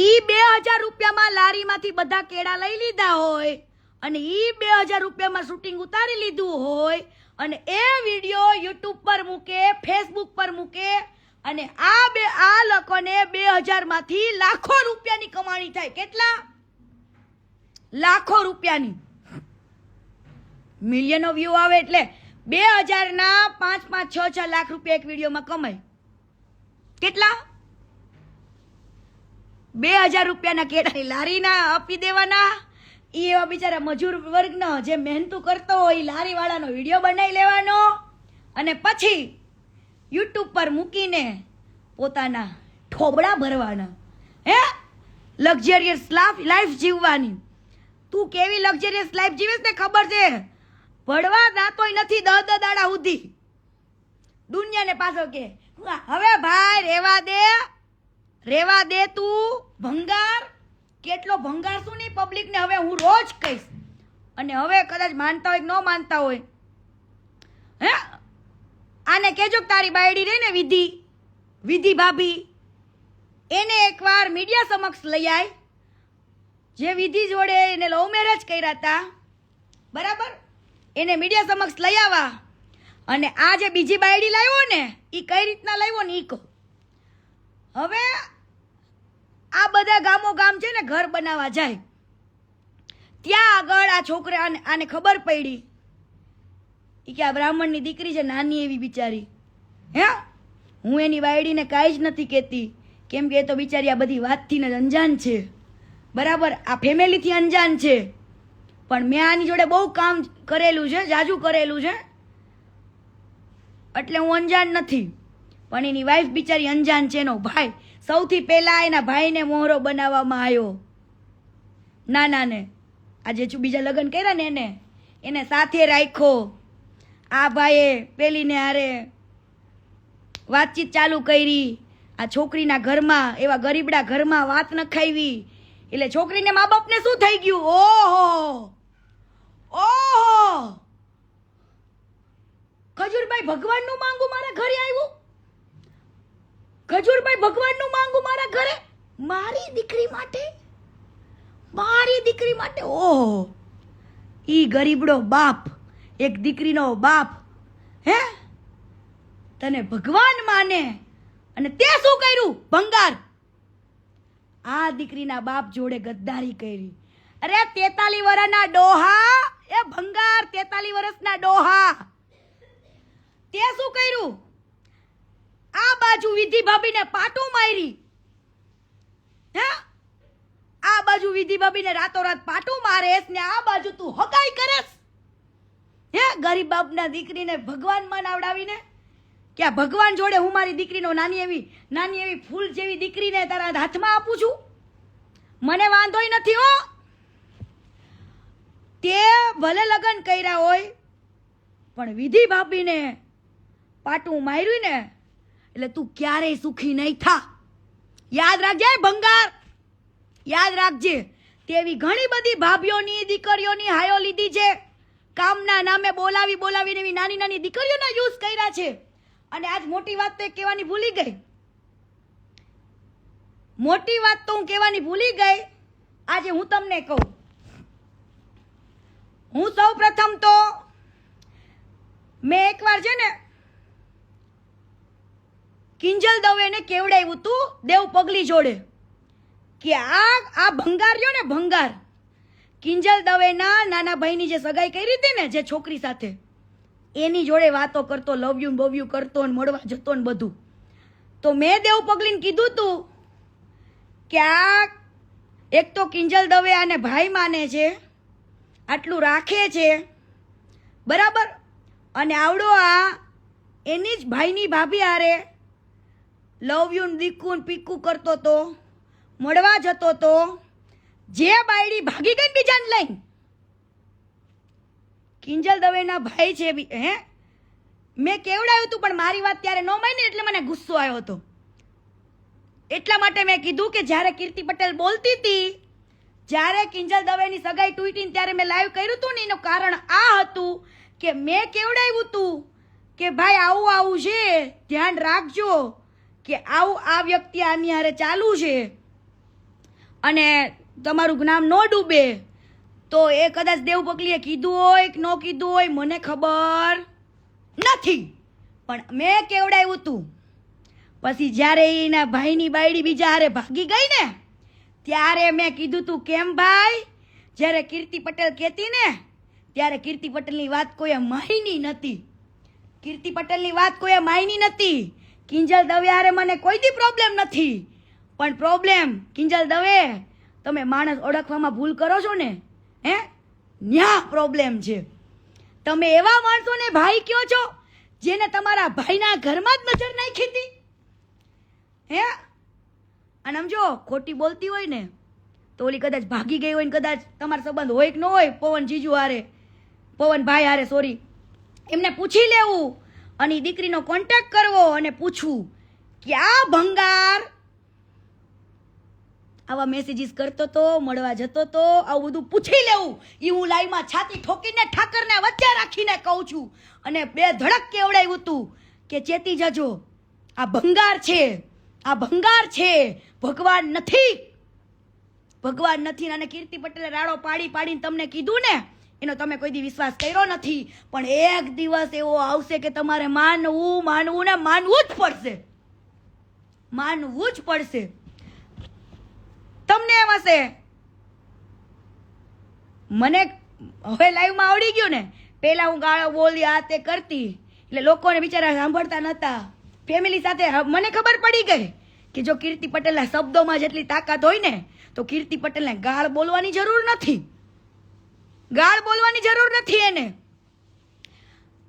ઈ 2000 રૂપિયામાં લારીમાંથી બધા કેળા લઈ લીધા હોય, અને ઈ 2000 રૂપિયામાં શૂટિંગ ઉતારી લીધું હોય, અને એ વિડીયો યુટ્યુબ પર મૂકે, ફેસબુક પર મૂકે, અને આ લોકોને 2000 માંથી લાખો રૂપિયાની કમાણી થાય. કેટલા? લાખો રૂપિયાની. મિલિયનો વ્યૂ આવે એટલે 2000 ના 5-6 લાખ રૂપિયા એક વિડીયોમાં કમાય. કેટલા? 2000 રૂપિયાના કેળાની લારીના આપી દેવાના. એ એવા બિચારા મજૂર વર્ગનો જે મહેનતું કરતો હોય એ લારી વાળાનો વિડીયો બનાવી લેવાનો, અને પછી યુટ્યુબ પર મૂકીને પોતાના ઠોબડા ભરવાના. હે, લક્ઝરિયસ લાઈફ જીવવાની. તું કેવી લક્ઝરિયસ લાઈફ જીવીશ ને ખબર છે? ભણવા જાતોય નથી 10 દાડા સુધી. દુનિયાને પાછો કે હવે ભાઈ રેવા દે તું ભંગાર. કેટલો ભંગાર શું નહીં પબ્લિકને હવે હું રોજ કહીશ. અને હવે કદાચ માનતા હોય કે ન માનતા હોય, હે, આને કહેજો કે તારી બાયડી રહી ને વિધિ ભાભી, એને એકવાર મીડિયા સમક્ષ લઈ આય. જે વિધિ જોડે એને લવ મેરેજ કર્યા હતા, બરાબર, એને મીડિયા સમક્ષ લઈ આવવા. અને આ જે બીજી બાયડી લાવ્યો ને, એ કઈ રીતના લાવ્યો ને ઈ કહો. હવે આ બધા ગામ છે ને ઘર બનાવવા જાય, ત્યાં આગળ આ છોકરા આને ખબર પડી કે આ બ્રાહ્મણની દીકરી છે, નાની એવી બિચારી. હે, હું એની બાયડીને કાંઈ જ નથી કહેતી, કેમ કે એ તો બિચારી આ બધી વાતથી જ અંજાન છે, બરાબર, આ ફેમિલીથી અંજાન છે. પણ મેં આની જોડે બહુ કામ કરેલું છે, જાજુ કરેલું છે, એટલે હું અંજાન નથી. પણ એની વાઈફ બિચારી અંજાન છે. એનો ભાઈ સૌથી પહેલા એના ભાઈને મોહરો બનાવવામાં આવ્યો, નાનાને. આજે બીજા લગ્ન કર્યા ને એને સાથે રાખ્યો. આ ભાઈએ પેલીને હારે વાતચીત ચાલુ કરી. આ છોકરીના ઘરમાં, એવા ગરીબડા ઘરમાં વાત નખાવી, એટલે છોકરીને મા બાપને શું થઈ ગયું? ઓહો, ખજૂરભાઈ ભગવાનનું માંગુ મારા ઘરે આવ્યું. ખજૂરભાઈ ભગવાનનું માંગુ મારા ઘરે, મારી દીકરી માટે. ઓહો, ઈ ગરીબડો બાપ, એક દીકરીનો બાપ, હે, તને ભગવાન માને અને તે શું કર્યું? ભંગાર. આ દીકરીના બાપ જોડે ગદ્દારી કરી. અરે 43 વર્ષના ડોહા, એ ભંગાર 43 વર્ષના ડોહા, તે શું કર્યું? આ બાજુ વિધિ ભાભીને પાટું મારી, હે? આ બાજુ વિધિ ભાભીને રાતોરાત પાટું મારેસ ને આ બાજુ તું હગાઈ કરેસ, હે? ગરીબ બાપના દીકરીને ભગવાન મનાવડાવીને કે આ ભગવાન જોડે હું મારી દીકરીનો નાની એવી ફૂલ જેવી દીકરીને તારા હાથમાં આપું છું. મને વાંધોય નથી હો. તે ભલે લગ્ન કર્યા હોય પણ વિધિ ભાભીને પાટું માર્યું ને એટલે તું ક્યારેય સુખી નહીં થા. યાદ રાખજે ભંગાર, યાદ રાખજે. તેવી ઘણી બધી ભાભીઓની દીકરીઓની હાયો લીધી છે. કામના નામે બોલાવીને એવી નાની નાની દીકરીઓના યુઝ કર્યા છે. અને આજ મોટી વાત તો કહેવાની ભૂલી ગઈ. મોટી વાત તો હું કહેવાની ભૂલી ગઈ. આજે હું તમને કહું, હું સૌ પ્રથમ તો મેં એકવાર છે ને કિંજલ દવેને કેવડાવ્યું તું દેવ પગલી જોડે કે આ ભંગાર રહ્યો ને ભંગાર, કિંજલ દવેના નાના ભાઈની જે સગાઈ કરી હતી ને જે છોકરી સાથે, એની જોડે વાતો કરતો, લવ યુ બવ્યુ કરતો ને મળવા જતો ને બધું. તો મેં દેવ પગલીને કીધું તું કે આ એક તો કિંજલ દવે આને ભાઈ માને છે, આટલું રાખે છે બરાબર, અને આવડો આ એની જ ભાઈની ભાભી હારે લવ યુ દીકું પીકું કરતો તો, મળવા જતો તો, જે બાયડી ભાગી ગઈ બીજાને લઈને. કિંજલ દવેના ભાઈ છે હે, મેં કેવડાવ્યું હતું પણ મારી વાત ત્યારે ન માની એટલે મને ગુસ્સો આવ્યો હતો. એટલા માટે મેં કીધું કે જ્યારે કીર્તિ પટેલ બોલતી હતી, જ્યારે કિંજલ દવેની સગાઈ તૂટી ત્યારે મેં લાઈવ કર્યું હતું ને, એનું કારણ આ હતું કે મેં કેવડાવ્યું હતું કે ભાઈ આવું છે, ધ્યાન રાખજો કે આ વ્યક્તિ આની હારે ચાલુ છે અને તમારું જ્ઞાન ન ડૂબે. તો એ કદાચ દેવ પગલીએ કીધું હોય કે ન કીધું હોય મને ખબર નથી, પણ મેં કેવડાવ્યું હતું. પછી જ્યારે એના ભાઈની બાયડી બીજા હારે ભાગી ગઈ ને ત્યારે મેં કીધું તું કેમ ભાઈ, જ્યારે કીર્તિ પટેલ કહેતી ને ત્યારે કીર્તિ પટેલની વાત કોઈએ માયની નથી. કીર્તિ પટેલની વાત કોઈએ માયની નથી. કિંજલ દવે હારે મને કોઈ દી પ્રોબ્લેમ નથી, પણ પ્રોબ્લેમ કિંજલ દવે તમે માણસ ઓળખવામાં ભૂલ કરો છો ને, હે? ન્યા પ્રોબ્લેમ છે. તમે એવા માણસોને ભાઈ કયો છો જેને તમારા ભાઈના ઘરમાં જ નજર નાખી હતી, હે? અને સમજો ખોટી બોલતી હોય ને તો ઓલી કદાચ ભાગી ગઈ હોય ને કદાચ તમારો સંબંધ હોય કે ન હોય, પવન જીજુ હારે, પવન ભાઈ હારે સોરી, એમને પૂછી લેવું અને દીકરીનો કોન્ટેક્ટ કરવો અને પૂછવું કે આ ભંગાર આવા મેસેજીસ કરતો તો, મળવા જતો તો, આવું બધું પૂછી લેવું. એ હું લાઈવમાં છાતી ઠોકીને ઠાકરને વચ્ચે રાખીને કહું છું અને બે ધડક કેવડાવ્યું હતું કે ચેતી જજો, આ ભંગાર છે, આ ભંગાર છે, ભગવાન નથી, ભગવાન નથી. અને કીર્તિ પટેલે રાડો પાડીને તમને કીધું ને એનો તમે કોઈ દી વિશ્વાસ કર્યો નથી, પણ એક દિવસ એવો આવશે કે તમારે માનવું ને માનવું જ પડશે, માનવું જ પડશે. તમને એમ હશે મને હવે લાઈવમાં આવડી ગયું ને, પેલા હું ગાળો બોલી આ તે કરતી એટલે લોકોને બિચારા સાંભળતા નતા. ફેમિલી સાથે મને ખબર પડી ગઈ કે જો કીર્તિ પટેલના શબ્દોમાં જેટલી તાકાત હોય ને તો કીર્તિ પટેલને ગાળ બોલવાની જરૂર નથી, ગાળ બોલવાની જરૂર નથી એને.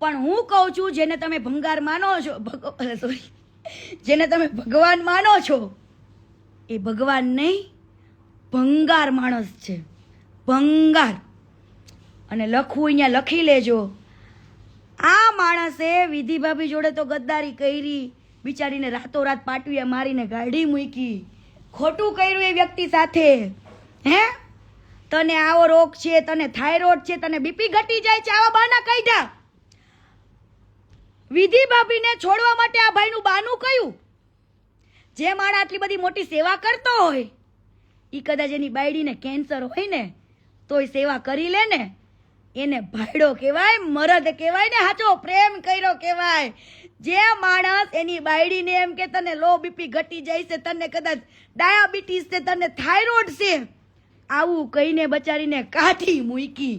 પણ હું કહું છું જેને તમે ભંગાર માનો છો, સોરી, જેને તમે ભગવાન માનો છો એ ભગવાન નહીં, ભંગાર માણસ છે, ભંગાર. અને લખવું અહીંયા લખી લેજો. આ માણસે વિધિ ભાભી જોડે તો ગદ્દારી કરી, બિચારીને રાતોરાત પાટવીએ મારીને ગાડી મૂકી, ખોટું કર્યું એ વ્યક્તિ સાથે. હે, તને આવો રોગ છે, તને થાઇરોઇડ છે, તને બીપી ઘટી જાય છે, આવા બહાના કાઢ્યા. વિધિ ભાભીને છોડવા માટે આ ભાઈનું બાનું કયું? જે માણસ આટલી બધી મોટી સેવા કરતો હોય એ કદાચ એની બાયડીને કેન્સર હોય ને તોય સેવા કરી લે ને, એને ભાઈડો કહેવાય, મરદ કહેવાય ને, સાચો પ્રેમ કર્યો કહેવાય. જે માણસ એની બાયડીને એમ કે તને લો બીપી ઘટી જાય છે, તને કદાચ ડાયાબિટીસ છે, તને થાઇરોઇડ છે, આવું કહીને બચારીને કાઢી મૂકી.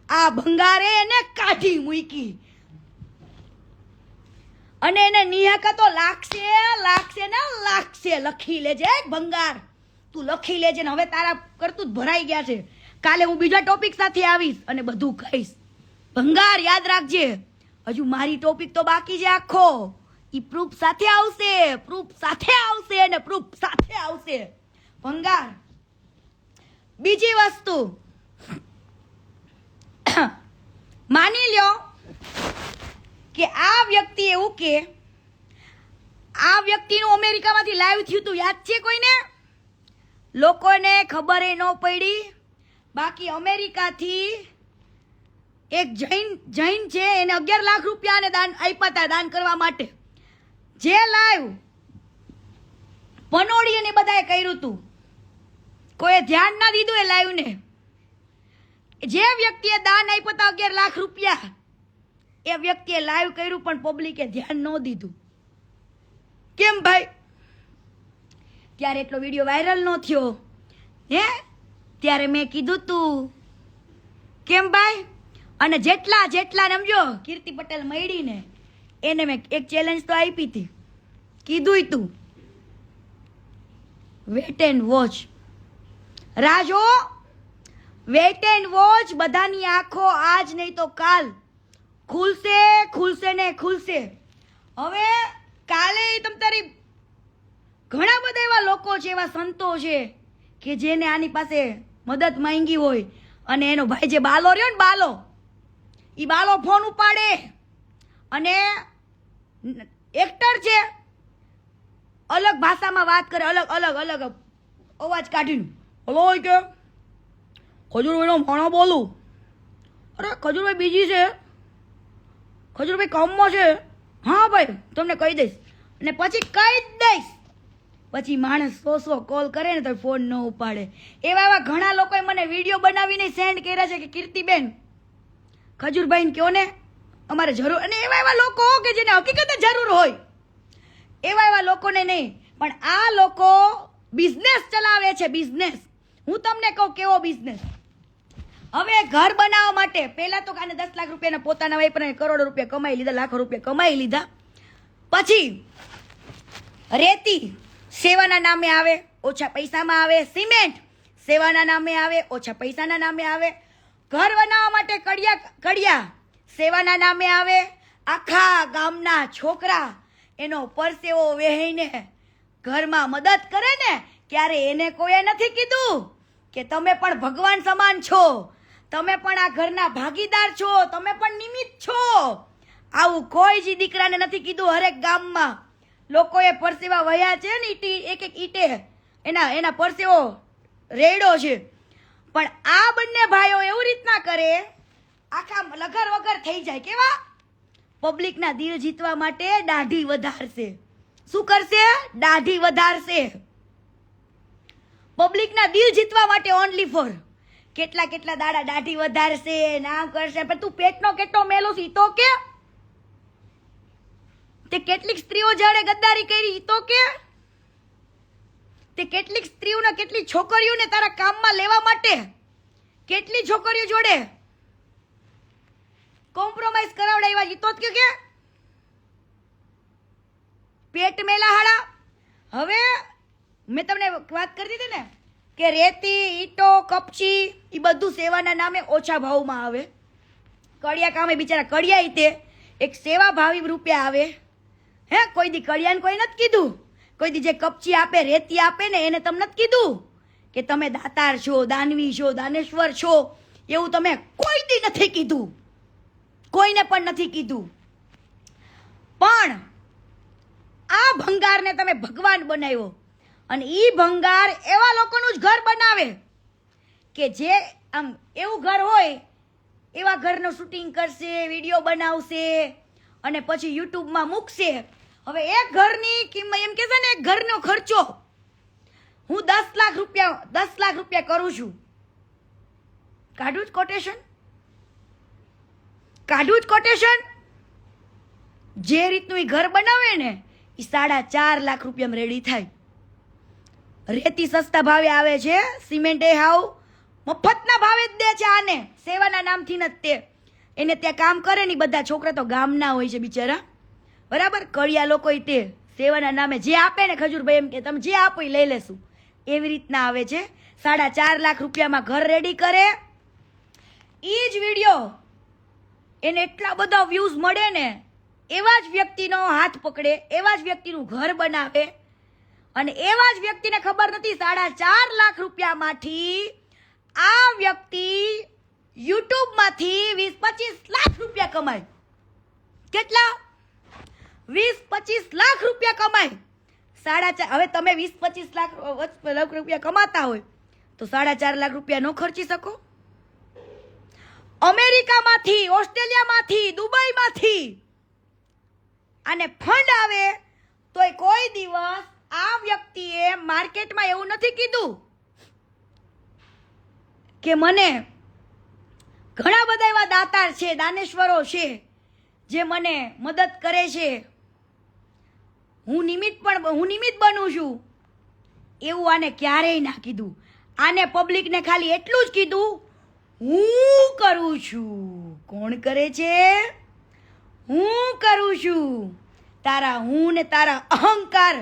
આ ભંગારે એને કાઢી મૂકી. અને એને નિહાકા તો લાગશે ને લાગશે. લખી લેજે ભંગાર, તું લખી લેજે ને. હવે તારા કરતું જ ભરાઈ ગયા છે. કાલે હું બીજા ટોપિક સાથે આવીશ અને બધું કહીશ. ભંગાર યાદ રાખજે, હજુ મારી ટોપિક તો બાકી છે આખો. ઈ પ્રૂફ સાથે આવશે, પ્રૂફ સાથે આવશે અને પ્રૂફ સાથે આવશે. ભંગાર. બીજી વસ્તુ, માની લ્યો કે આ વ્યક્તિ એવું કે આ વ્યક્તિનું અમેરિકામાંથી લાઈવ થયું હતું, યાદ છે કોઈને? લોકોને ખબર ન પડી. બાકી અમેરિકાથી એક જૈન છે, એને 11 લાખ રૂપિયા દાન આપ્યા હતા, દાન કરવા માટે. જે લાઈવ પનોડી અને બધાએ કર્યું હતું, કોઈ ધ્યાન ના દીધું એ લાઈવ ને. જે વ્યક્તિએ દાન આપ્યા હતા 11 લાખ રૂપિયા, એ વ્યક્તિએ લાઈવ કર્યું પણ પબ્લિકે ધ્યાન ન દીધું. કેમ ભાઈ? ત્યારે એટલો વિડીયો વાયરલ ન થયો હે, ત્યારે મેં કીધું તું. કેમ ભાઈ? અને જેટલા સમજો કીર્તિ પટેલ મળીને એને મેં એક ચેલેન્જ તો આપી હતી, કીધું તું વેટ એન્ડ વોચ. રાજો, વેટ એન્ડ વોચ. બધાની આંખો આજ નહીં તો કાલ ખુલશે ને ખુલશે. હવે કાલે તમ તારી ઘણા બધા એવા લોકો છે, એવા સંતો છે કે જેને આની પાસે મદદ માંગી હોય અને એનો ભાઈ જે બાલો રહ્યો ને, ઈ બાલો ફોન ઉપાડે અને એક્ટર છે, અલગ ભાષામાં વાત કરે, અલગ અવાજ કાઢીને હલો કે ખજૂરભાઈનો ભાણો બોલું. અરે ખજૂરભાઈ બીજી છે, ખજૂરભાઈ કામમાં છે. હા ભાઈ તમને કહી દઈશ. અને પછી કહી જ દઈશ. પછી માણસ 100 કોલ કરે ને તો ફોન ન ઉપાડે. એવા ઘણા લોકોએ મને વિડીયો બનાવીને સેન્ડ કર્યા છે કે કીર્તિબેન ખજૂરભાઈને કહો ને અમારે જરૂર. અને એવા લોકો કે જેને હકીકતે જરૂર હોય, એવા લોકોને નહીં. પણ આ લોકો બિઝનેસ ચલાવે છે, બિઝનેસ. હું તમને કહું કેવો બિઝનેસ. હવે ઘર બનાવવા માટે પહેલા તો કાને 10 લાખ રૂપિયાના પોતાના વાપરીને કરોડો રૂપિયા કમાઈ લીધા, લાખો રૂપિયા કમાઈ લીધા. પછી રેતી સેવાના નામે આવે, ઓછા પૈસામાં આવે. સિમેન્ટ સેવાના નામે આવે, ઓછા પૈસાના નામે આવે. ઘર બનાવવા માટે કડિયા સેવાના નામે આવે. આખા ગામના છોકરા એનો પરસેવો વહેઈને ઘરમાં મદદ કરે ને, ક્યારે એને કોઈએ નથી કીધું કે તમે પણ ભગવાન સમાન છો, તમે પણ આ ઘરના ભાગીદાર છો, તમે પણ નિમિત્ત છો. આવું કોઈ જ દીકરાને નથી કીધું. હરેક ગામમાં લોકોએ પરસેવા વહ્યા છે ને, એક ઈટે એના પરસેવો રેડો છે. પણ આ બંને ભાઈઓ એવું રીતના કરે, આખા લગર વગર થઈ જાય. કેવા? પબ્લિકના દિલ જીતવા માટે દાઢી વધારશે. શું કરશે? દાઢી વધારશે. પબ્લિકના દિલ જીતવા માટે ઓનલી ફોર કેટલા દાડા દાઢી વધારશે, નામ કરશે. પણ તું પેટનો કેટલો મેલો છે તો કે, તે કેટલીક સ્ત્રીઓ જોડે ગદ્દારી કરી તો કે, તે કેટલીક સ્ત્રીઓને, કેટલી છોકરીઓને તારા કામમાં લેવા માટે કેટલી છોકરીઓ જોડે કોમ્પ્રોમાઇઝ કરાવડાવ્યા ઈ તો જ કે પેટ મેલા હાડા. હવે મેં તમને વાત કરી હતી ને કે રેતી, ઈટો, કપચી એ બધું સેવાના નામે ઓછા ભાવમાં આવે. કડિયા કામે બિચારા કડિયા તે એક સેવા ભાવી રૂપિયા આવે. હે, કોઈ દી કડિયાને કોઈ નથી કીધું, કોઈ દી જે કપચી આપે, રેતી આપે ને એને તમને નથી કીધું કે તમે દાતાર છો, દાનવી છો, દાનેશ્વર છો. એવું તમે કોઈ દી નથી કીધું, કોઈને પણ નથી કીધું. પણ આ ભંગારને તમે ભગવાન બનાવ્યો. અને ઈ ભંગાર એવા લોકોનું જ ઘર બનાવે કે જે આમ એવું ઘર હોય, એવા ઘરનું શૂટિંગ કરશે, વિડીયો બનાવશે અને પછી યુટ્યુબમાં મૂકશે. હવે એક ઘરની કિંમત એમ કે છે ને, એક ઘરનો ખર્ચો હું 10 લાખ રૂપિયા કરું છું. કાઢું જ કોટેશન. જે રીતનું એ ઘર બનાવે ને એ 4.5 લાખ રૂપિયામાં રેડી થાય. રેતી સસ્તા ભાવે આવે છે, સિમેન્ટ એ હાવ મફતના ભાવે જ દે છે આને, સેવાના નામથી ન તે. એને ત્યાં કામ કરે ને બધા છોકરા તો ગામના હોય છે બિચારા, બરાબર. કડિયા લોકો તે સેવાના નામે જે આપે ને ખજૂરભાઈ એમ કે તમે જે આપો એ લઈ લેશું, એવી રીતના આવે છે. 4.5 લાખ રૂપિયામાં ઘર રેડી કરે. એ જ વિડીયો એને એટલા બધા વ્યૂઝ મળે ને, એવા જ વ્યક્તિનો હાથ પકડે, એવા જ વ્યક્તિનું ઘર બનાવે, અને એવા જ વ્યક્તિને ખબર નથી 4.5 લાખ રૂપિયામાંથી આ વ્યક્તિ યુટ્યુબમાંથી 20-25 લાખ રૂપિયા કમાય. કેટલા? 20-25 લાખ રૂપિયા કમાય. 4.5. હવે તમે 20-25 લાખ રૂપિયા કમાતા હોય તો 4.5 લાખ રૂપિયા ન ખર્ચી શકો? અમેરિકામાંથી, ઓસ્ટ્રેલિયામાંથી, દુબઈમાંથી આને ફંડ આવે તોય કોઈ દિવસ આ વ્યક્તિએ માર્કેટમાં એવું નથી કીધું કે મને ઘણા બધા એવા દાતાર છે, દાનેશ્વરો છે જે મને મદદ કરે છે, હું નિમિત્ત બનું છું. એવું આને ક્યારેય ના કીધું. આને પબ્લિકને ખાલી એટલું જ કીધું, હું કરું છું. કોણ કરે છે? હું કરું છું. તારા હું ને તારા અહંકાર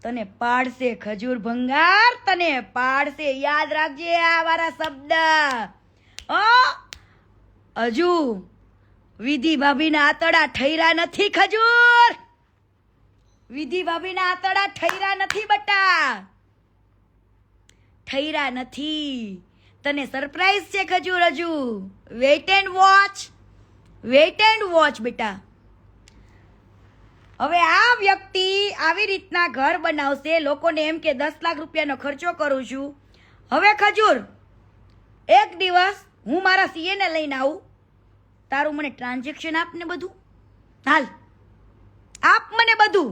તને પાડશે ખજૂર ભંગાર, તને પાડશે. યાદ રાખજે આ મારા શબ્દ. હજુ વિધિ ભાભીના આતડા ઠૈરા નથી ખજૂર, વિધિ ભાભીના આતડા ઠૈરા નથી બટા, ઠૈરા નથી. તને સરપ્રાઈઝ છે ખજૂર. હજુ weight and watch, weight and watch બેટા. હવે આ વ્યક્તિ આવી રીતના ઘર બનાવશે, લોકોને એમ કે 10 લાખ રૂપિયાનો ખર્ચો કરું છું. હવે ખજૂર એક દિવસ હું મારા સીએ ને લઈને આવું, તારું મને ટ્રાન્ઝેક્શન આપ ને બધું, હાલ આપ મને બધું.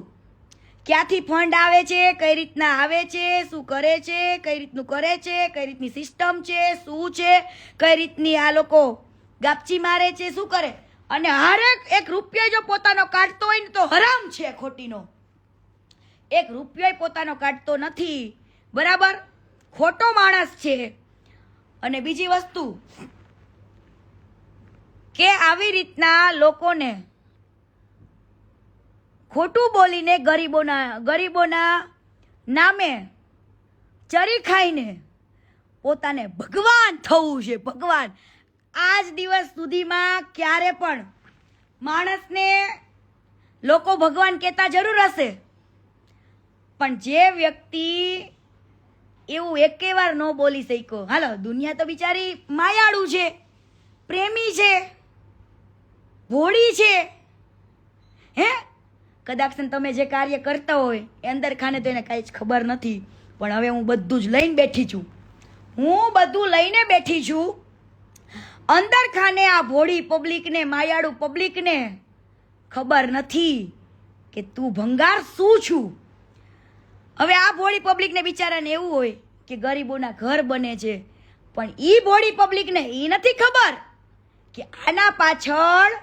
ક્યાંથી ફંડ આવે છે, કઈ રીતના આવે છે, શું કરે છે, કઈ રીતનું કરે છે, કઈ રીતની સિસ્ટમ છે, શું છે, કઈ રીતની આ લોકો ગાપચી મારે છે, શું કરે. અને હરેક એક રૂપિયો જો પોતાનો કાઢતો હોય ને તો હરામ છે ખોટીનો. એક રૂપિયો પોતાનો કાઢતો નથી, બરાબર, ખોટો માણસ છે. અને બીજી વસ્તુ કે આવી રીતના લોકોને ખોટું બોલીને ગરીબોના નામે ચરી ખાઈને પોતાને ભગવાન થવું છે, ભગવાન. આજ દિવસ સુધીમાં ક્યારે પણ માણસને લોકો ભગવાન કહેતા જરૂર હશે, પણ જે વ્યક્તિ એવું એકે વાર ન બોલી શક્યો. હાલો, દુનિયા તો બિચારી માયાળુ છે, પ્રેમી છે, ભોળી છે. હે, કદાચ તમે જે કાર્ય કરતા હોય એ અંદર ખાને તો એને કાંઈ જ ખબર નથી, પણ હવે હું બધું જ લઈને બેઠી છું. હું બધું લઈને બેઠી છું. અંદર ખાને આ ભોળી પબ્લિકને, માયાળુ પબ્લિકને ખબર નથી કે તું ભંગાર શું છું. હવે આ ભોળી પબ્લિકને બિચારાને એવું હોય કે ગરીબોના ઘર બને છે, પણ ઈ ભોળી પબ્લિકને ઈ નથી ખબર કે આના પાછળ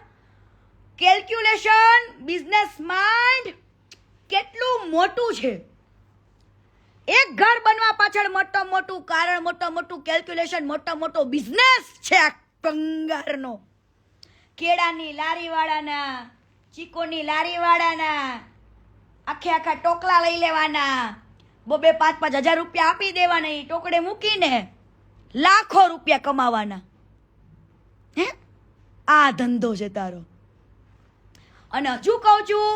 કેલ્ક્યુલેશન, બિઝનેસ માઇન્ડ કેટલું મોટું છે. એક ઘર બનવા પાછળ મોટું કારણ, મોટું કેલ્ક્યુલેશન, મોટો બિઝનેસ છે આ ભંગારનો. કેળાની લારીવાળાના, ચીકોની લારીવાળાના આખા ટોકલા લઈ લેવાના, 2-5 હજાર રૂપિયા આપી દેવાના, એ ટોકડે મૂકીને લાખો રૂપિયા કમાવાના. હે, આ ધંધો છે તારો. અને હજુ કહું છું,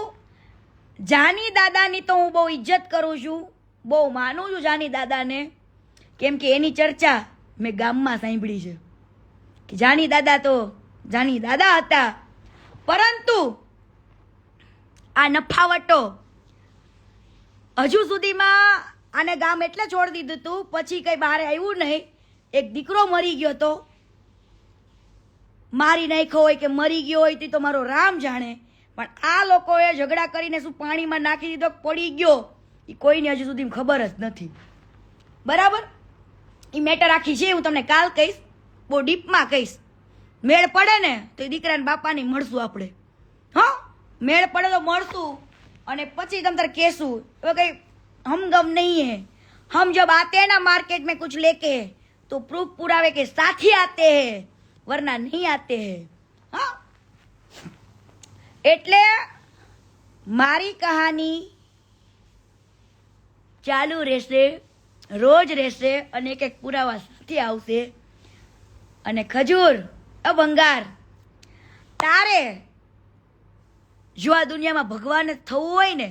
જાની દાદાની તો હું બહુ ઇજ્જત કરું છું, બહુ માનું છું જાની દાદાને, કેમ કે એની ચર્ચા મેં ગામમાં સાંભળી છે કે જાની દાદા તો જાની દાદા હતા. પરંતુ આ નફાવટો હજુ સુધીમાં આને ગામ એટલે છોડી દીધું હતું, પછી કઈ બહાર આવ્યું નહીં. એક દીકરો મરી ગયો તો, મારી નાખ્યો હોય કે મરી ગયો હોય તે તો મારો રામ જાણે, પણ આ લોકોએ ઝઘડા કરીને શું પાણીમાં નાખી દીધો, પડી ગયો, એ કોઈને હજુ સુધી ખબર જ નથી. બરાબર, એ મેટર આખી છે, હું તમને કાલ કહીશ, બહુ ડીપમાં કહીશ. મેળ પડે ને તો એ દીકરાને બાપાની મળશું આપણે. હા, મેળ પડે તો મળશું અને પછી તમ તારે કહેશું હવે કઈ हमगम नहीं है. हम जब आते हैं ना मार्केट में कुछ लेके तो प्रूफ पुरावे के साथ ही आते हैं वरना नहीं आते हैं. हाँ એટલે મારી કહાની ચાલુ રહેશે, રોજ રહેશે અને એક એક પુરાવા સાથે આવશે. અને ખજૂર ભંગાર, તારે જો આ દુનિયામાં ભગવાન જ થવું હોય ને,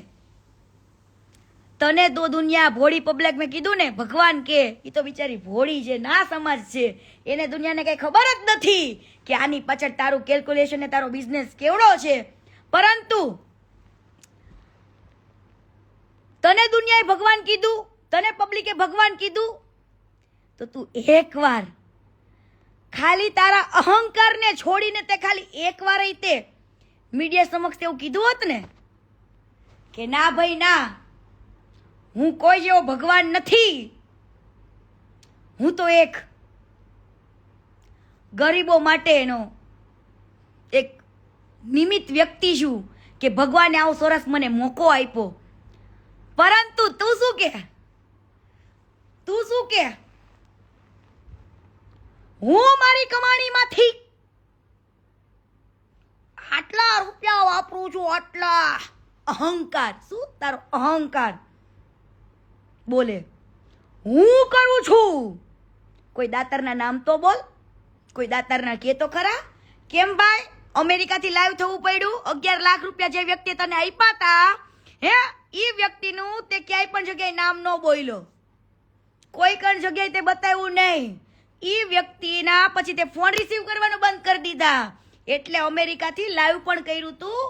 તને તો દુનિયા ભોળી પબ્લિક મેં કીધું ને ભગવાન કે એ તો બિચારી ભોળી છે, ના સમજ છે, એને દુનિયાને કઈ ખબર જ નથી કે આની પાછળ તારું કેલ્ક્યુલેશન ને તારો બિઝનેસ કેવડો છે. પરંતુ તને દુનિયાએ ભગવાન કીધું, તને પબ્લિકે ભગવાન કીધું, તો તું એકવાર ખાલી તારા અહંકારને છોડીને તે ખાલી એકવાર તે મીડિયા સમક્ષ એવું કીધું હોત ને કે ના ભાઈ ના, હું કોઈ જેવો ભગવાન નથી, હું તો એક ગરીબો માટેનો એક નિમિત્ત વ્યક્તિ છું કે ભગવાને આવો સરસ મને મોકો આપ્યો. પરંતુ તું શું કે હું મારી કમાણીમાંથી આટલા રૂપિયા વાપરું છું, આટલા અહંકાર. શું તારો અહંકાર બોલે? હું કરું છું. કોઈ દાતારના નામ તો બોલ, કોઈ દાતારના કે તો ખરા. કેમ ભાઈ અમેરિકાથી લાઈવ થવું પડ્યું? 11 લાખ રૂપિયા જે વ્યક્તિ તને આપ્યા હતા, હે એ વ્યક્તિનું તે ક્યાંય પણ જગ્યાએ નામ ન બોલ્યો, કોઈ પણ જગ્યાએ તે બતાવ્યું નહીં. એ વ્યક્તિના પછી તે ફોન રિસીવ કરવાનું બંધ કરી દીધા. એટલે અમેરિકાથી લાઈવ પણ કર્યું તું,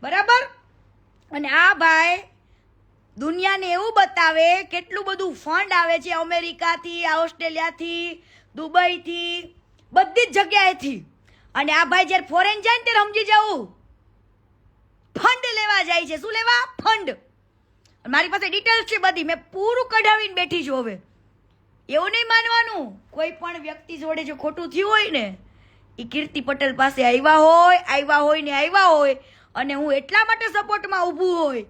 બરાબર? અને આ ભાઈ દુનિયાને એવું બતાવે કેટલું બધું ફંડ આવે છે અમેરિકાથી, ઓસ્ટ્રેલિયાથી, દુબઈથી, બધી જ જગ્યાએથી. અને આ ભાઈ જ્યારે ફોરેન જાય ને ત્યારે સમજી જવું ફંડ લેવા જાય છે. શું લેવા? ફંડ. મારી પાસે ડિટેલ્સ છે બધી, મેં પૂરું કઢાવીને બેઠી છું. હવે એવું નહીં માનવાનું કોઈ પણ વ્યક્તિ જોડે જો ખોટું થયું હોય ને, એ કીર્તિ પટેલ પાસે આવ્યા હોય અને હું એટલા માટે સપોર્ટમાં ઊભું હોય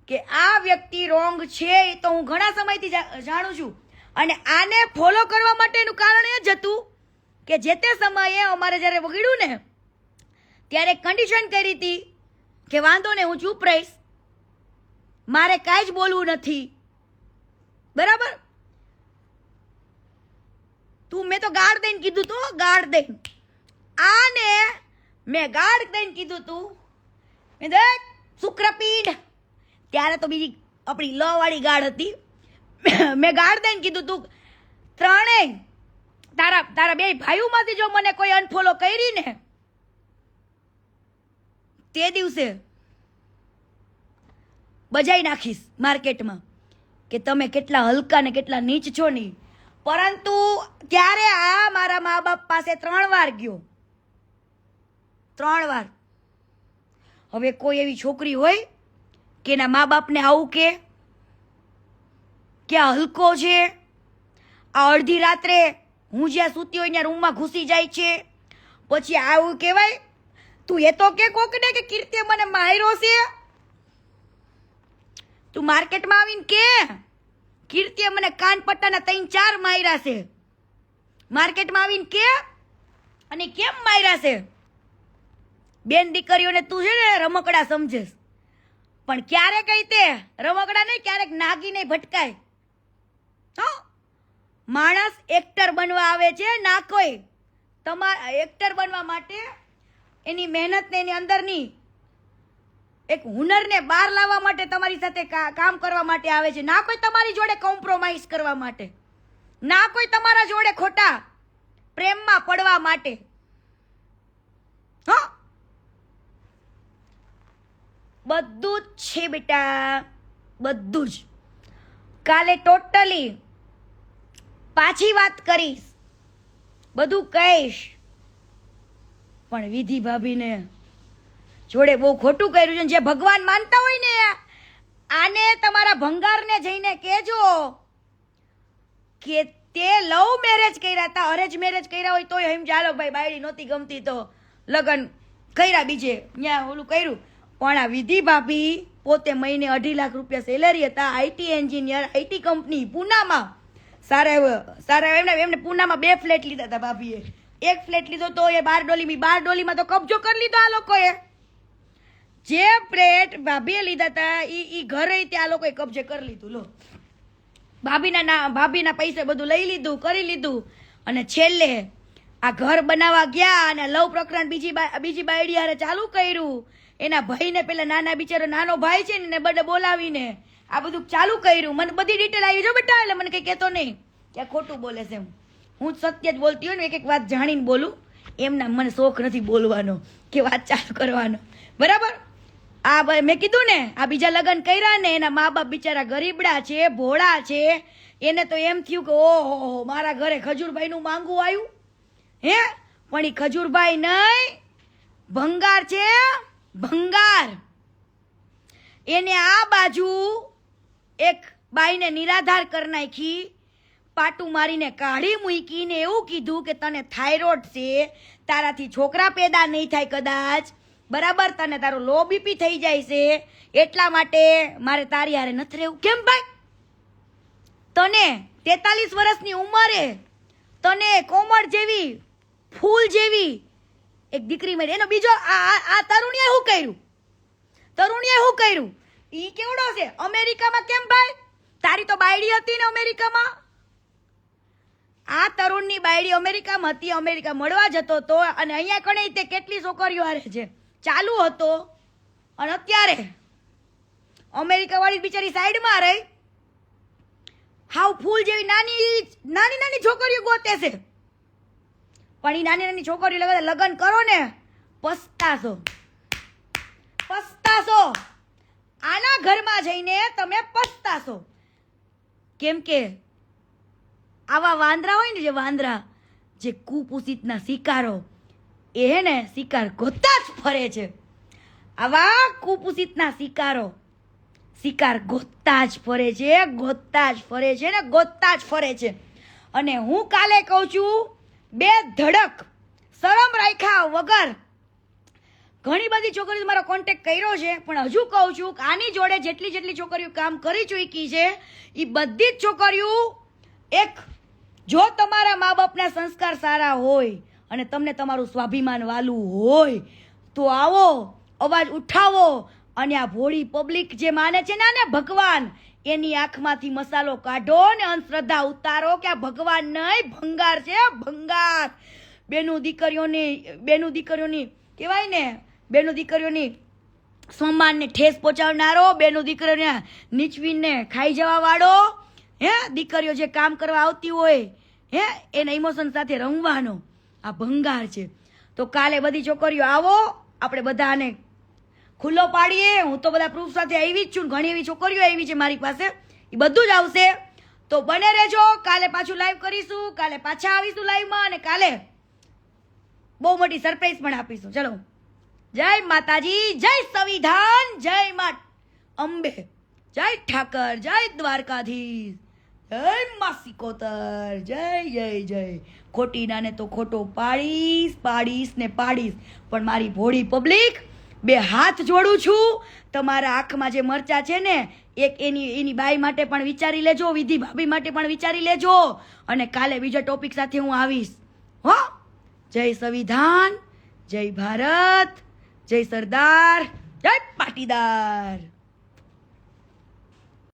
કે આ વ્યક્તિ રોંગ છે એ તો હું ઘણા સમયથી જાણું છું. અને આને ફોલો કરવા માટેનું કારણ એ જ હતું કે જે તે સમયે અમારે જ્યારે બગડ્યું ને ત્યારે કન્ડિશન કરી હતી કે વાંધો ને હું ચૂપ રહીશ, મારે કાંઈ જ બોલવું નથી, બરાબર? તું મેં તો ગાળ દઈને કીધું તું, ગાળ દઈને આને મેં ગાળ દઈને કીધું તું. દેખ શુક્રપીઠ, ત્યારે તો બીજી આપણી લ વાળી ગાળ હતી. મેં ગાળ દઈને કીધું તું ત્રણેય તારા બે ભાઈઓમાંથી જો મને કોઈ અનફોલો કરી ને તે દિવસે બજાઈ નાખીશ માર્કેટમાં કે તમે કેટલા હલકા ને કેટલા નીચ છો નહીં. પરંતુ ત્યારે આ મારા મા બાપ પાસે 3 વાર ગયો, 3 વાર. હવે કોઈ એવી છોકરી હોય કે એના મા બાપને આવું કે આ હલકો છે, આ અડધી રાત્રે હું જ્યાં સૂતી હોય ત્યાં રૂમમાં ઘૂસી જાય છે, પછી આવું કહેવાય તું એ તો કે કોકને કે કીર્તિએ મને માર્યો છે. તું માર્કેટમાં આવીને કે કીર્તિએ મને કાન પટ્ટાના 3-4 માર્યા છે. માર્કેટમાં આવીને કે અને કેમ માર્યા છે? બેન દીકરીઓને તું છે ને રમકડા સમજેસ, પણ ક્યારેક કઈ તે રમકડા નહીં, ક્યારેક નાગી નહીં ભટકાય. માણસ એક્ટર બનવા આવે છે, ના કોઈ તમારા એક્ટર બનવા માટે એની મહેનત ને એની અંદરની એક હુનરને બહાર લાવવા માટે તમારી સાથે કામ કરવા માટે આવે છે, ના કોઈ તમારી જોડે કોમ્પ્રોમાઇઝ કરવા માટે, ના કોઈ તમારા જોડે ખોટા પ્રેમમાં પડવા માટે. હા, બધું જ છે બેટા, બધું જ. કાલે ટોટલી પાછી વાત કરીશ, બધું કહીશ, પણ વિધિ ભાભીને જોડે બહુ ખોટું કર્યું છે. જે ભગવાન માનતા હોય ને આને તમારા ભંગારને જઈને કહેજો કે તે લવ મેરેજ કર્યા હતા, અરેન્જ મેરેજ કર્યા હોય તોય એમ ચાલો ભાઈ બાયડી નહોતી ગમતી તો લગ્ન કર્યા બીજે ત્યાં ઓલું કર્યું, પણ આ વિધિ ભાભી પોતે મહિને 2.5 લાખ રૂપિયા સેલેરી હતા, આઈટી એન્જિનિયર, આઈટી કંપની પૂનામાં, સારા એમને પૂનામાં 2 ફ્લેટ લીધા હતા ભાભીએ. 1 ફ્લેટ લીધો તો એ 12 ડોલીમાં તો કબજો કરી લીધો આ લોકોએ. જે ફ્લેટ ભાભીએ લીધા હતા ઈ ઘરે ત્યાં લોકોએ કબજે કરી લીધું. લો, ભાભીના પૈસે બધું લઈ લીધું, કરી લીધું. અને છેલ્લે આ ઘર બનાવવા ગયા અને લવ પ્રકરણ બીજી બાયડી હારે ચાલુ કર્યું. એના ભાઈને પેલા નાના બિચારો નાનો ભાઈ છે ને બડે બોલાવીને આ બધું ચાલુ કર્યું. મને બધી ડિટેલ આવી જો બેટા, એટલે મને કઈ કહેતો નહીં કે ખોટું બોલે છે. હું સત્ય જ બોલતી હોય ને, એક વાત જાણીને બોલું. એમના મને શોખ નથી બોલવાનો કે વાત ચાલુ કરવાનો, બરાબર. આ મેં કીધું ને, આ બીજા લગ્ન કર્યા ને એના મા બાપ બિચારા ગરીબડા છે, ભોળા છે. એને તો એમ થયું કે ઓહો મારા ઘરે ખજૂરભાઈનું માંગવું આવ્યું હે. પણ એ ખજૂરભાઈ નહીં, ભંગાર છે, ભંગાર. એને આ બાજુ એક બાઈને નિરાધાર કરી નાખી, પાટું મારીને કાઢી મૂકીને એવું કીધું કે તને થાઇરોઇડ છે, તારાથી છોકરા પેદા નહીં થાય કદાચ, બરાબર, તને તારો લો બીપી થઈ જાય છે, એટલા માટે મારે તારી હારે નથી રહેવું. કેમ ભાઈ? તને 43 વર્ષની ઉંમરે તને કોમળ જેવી ફૂલ જેવી એક દીકરી મળી. એનો બીજો આ તરુણીએ શું કર્યું? ઈ કેવડો છે અમેરિકામાં? કેમ ભાઈ? તારી તો બાયડી હતી ને અમેરિકામાં. આ તરુણની બાયડી અમેરિકામાં હતી, અમેરિકા મળવા જતો હતો અને અહીંયા કણે તે કેટલી છોકરીઓ હારે છે ચાલુ હતો. અને અત્યારે અમેરિકા વાળી બિચારી સાઈડમાં રહી, હાવ ફૂલ જેવી નાની છોકરીઓ ગોતે છે. પણ એ નાની છોકરીઓ લગ્ન કરો ને પસ્તાશો. આના ઘરમાં જઈને તમે પસ્તાશો. કેમ કે આવા વાંદરા હોય ને, જે વાંદરા જે કુપુસિતના શિકારો, એ હે ને શિકાર ગોતતા જ ફરે છે. આવા કુપુસિતના શિકાર ગોતતા જ ફરે છે. અને હું કાલે કહું છું, 2 ધડક શરમ રાખ્યા વગર ઘણી બધી છોકરીઓ મારો કોન્ટેક્ટ કર્યો છે, પણ હજુ કહું છું કે આની જોડે જેટલી છોકરીઓ કામ કરી ચૂકી છે એ બધી જ છોકરીઓ, એક, જો તમારા મા બાપના સંસ્કાર સારા હોય અને તમને તમારું સ્વાભિમાન વાલું હોય તો આવો, અવાજ ઉઠાવો. અને આ ભોળી પબ્લિક જે માને છે ને ભગવાન, એની આંખમાંથી મસાલો કાઢો ને અંધશ્રદ્ધા ઉતારો કે આ ભગવાન નહીં, ભંગાર છે, ભંગાર. બેનું દીકરીઓની કહેવાય ને, બેનું દીકરીઓની સન્માનને ઠેસ પહોંચાડનારો, બેનું દીકરીઓને નીચવીને ખાઈ જવા વાળો, હે, દીકરીઓ જે કામ કરવા આવતી હોય હે એના ઇમોશન સાથે રમવાનો આ ભંગાર છે. તો કાલે બધી છોકરીઓ આવો, આપણે બધાને ખુલ્લો પાડીએ. હું તો બધા પ્રૂફ સાથે આવી જ છું, ઘણી એવી છોકરીઓ આવી છે મારી પાસે, એ બધું જ આવશે. તો બને રહેજો, કાલે પાછું લાઈવ કરીશું, કાલે પાછા આવીશું લાઈવમાં, અને કાલે બહુ મોટી સરપ્રાઈઝ પણ આપીશું. ચલો, જય માતાજી, જય સંવિધાન, જય મા અંબે, જય ઠાકર, જય દ્વારકાધીશ, જય માસી કોતર, જય. ખોટી નાને તો ખોટો પાડીશ, પણ મારી ભોળી પબ્લિક 2 હાથ જોડું છું. તમારા આંખમાં જે મરચા છે ને, એક એની બાઈ માટે પણ વિચારી લેજો, વિધિ ભાભી માટે પણ વિચારી લેજો. અને કાલે બીજા ટોપિક સાથે હું આવીશ. હો, જય સંવિધાન, જય ભારત, જય સરદાર, જય પાટીદાર.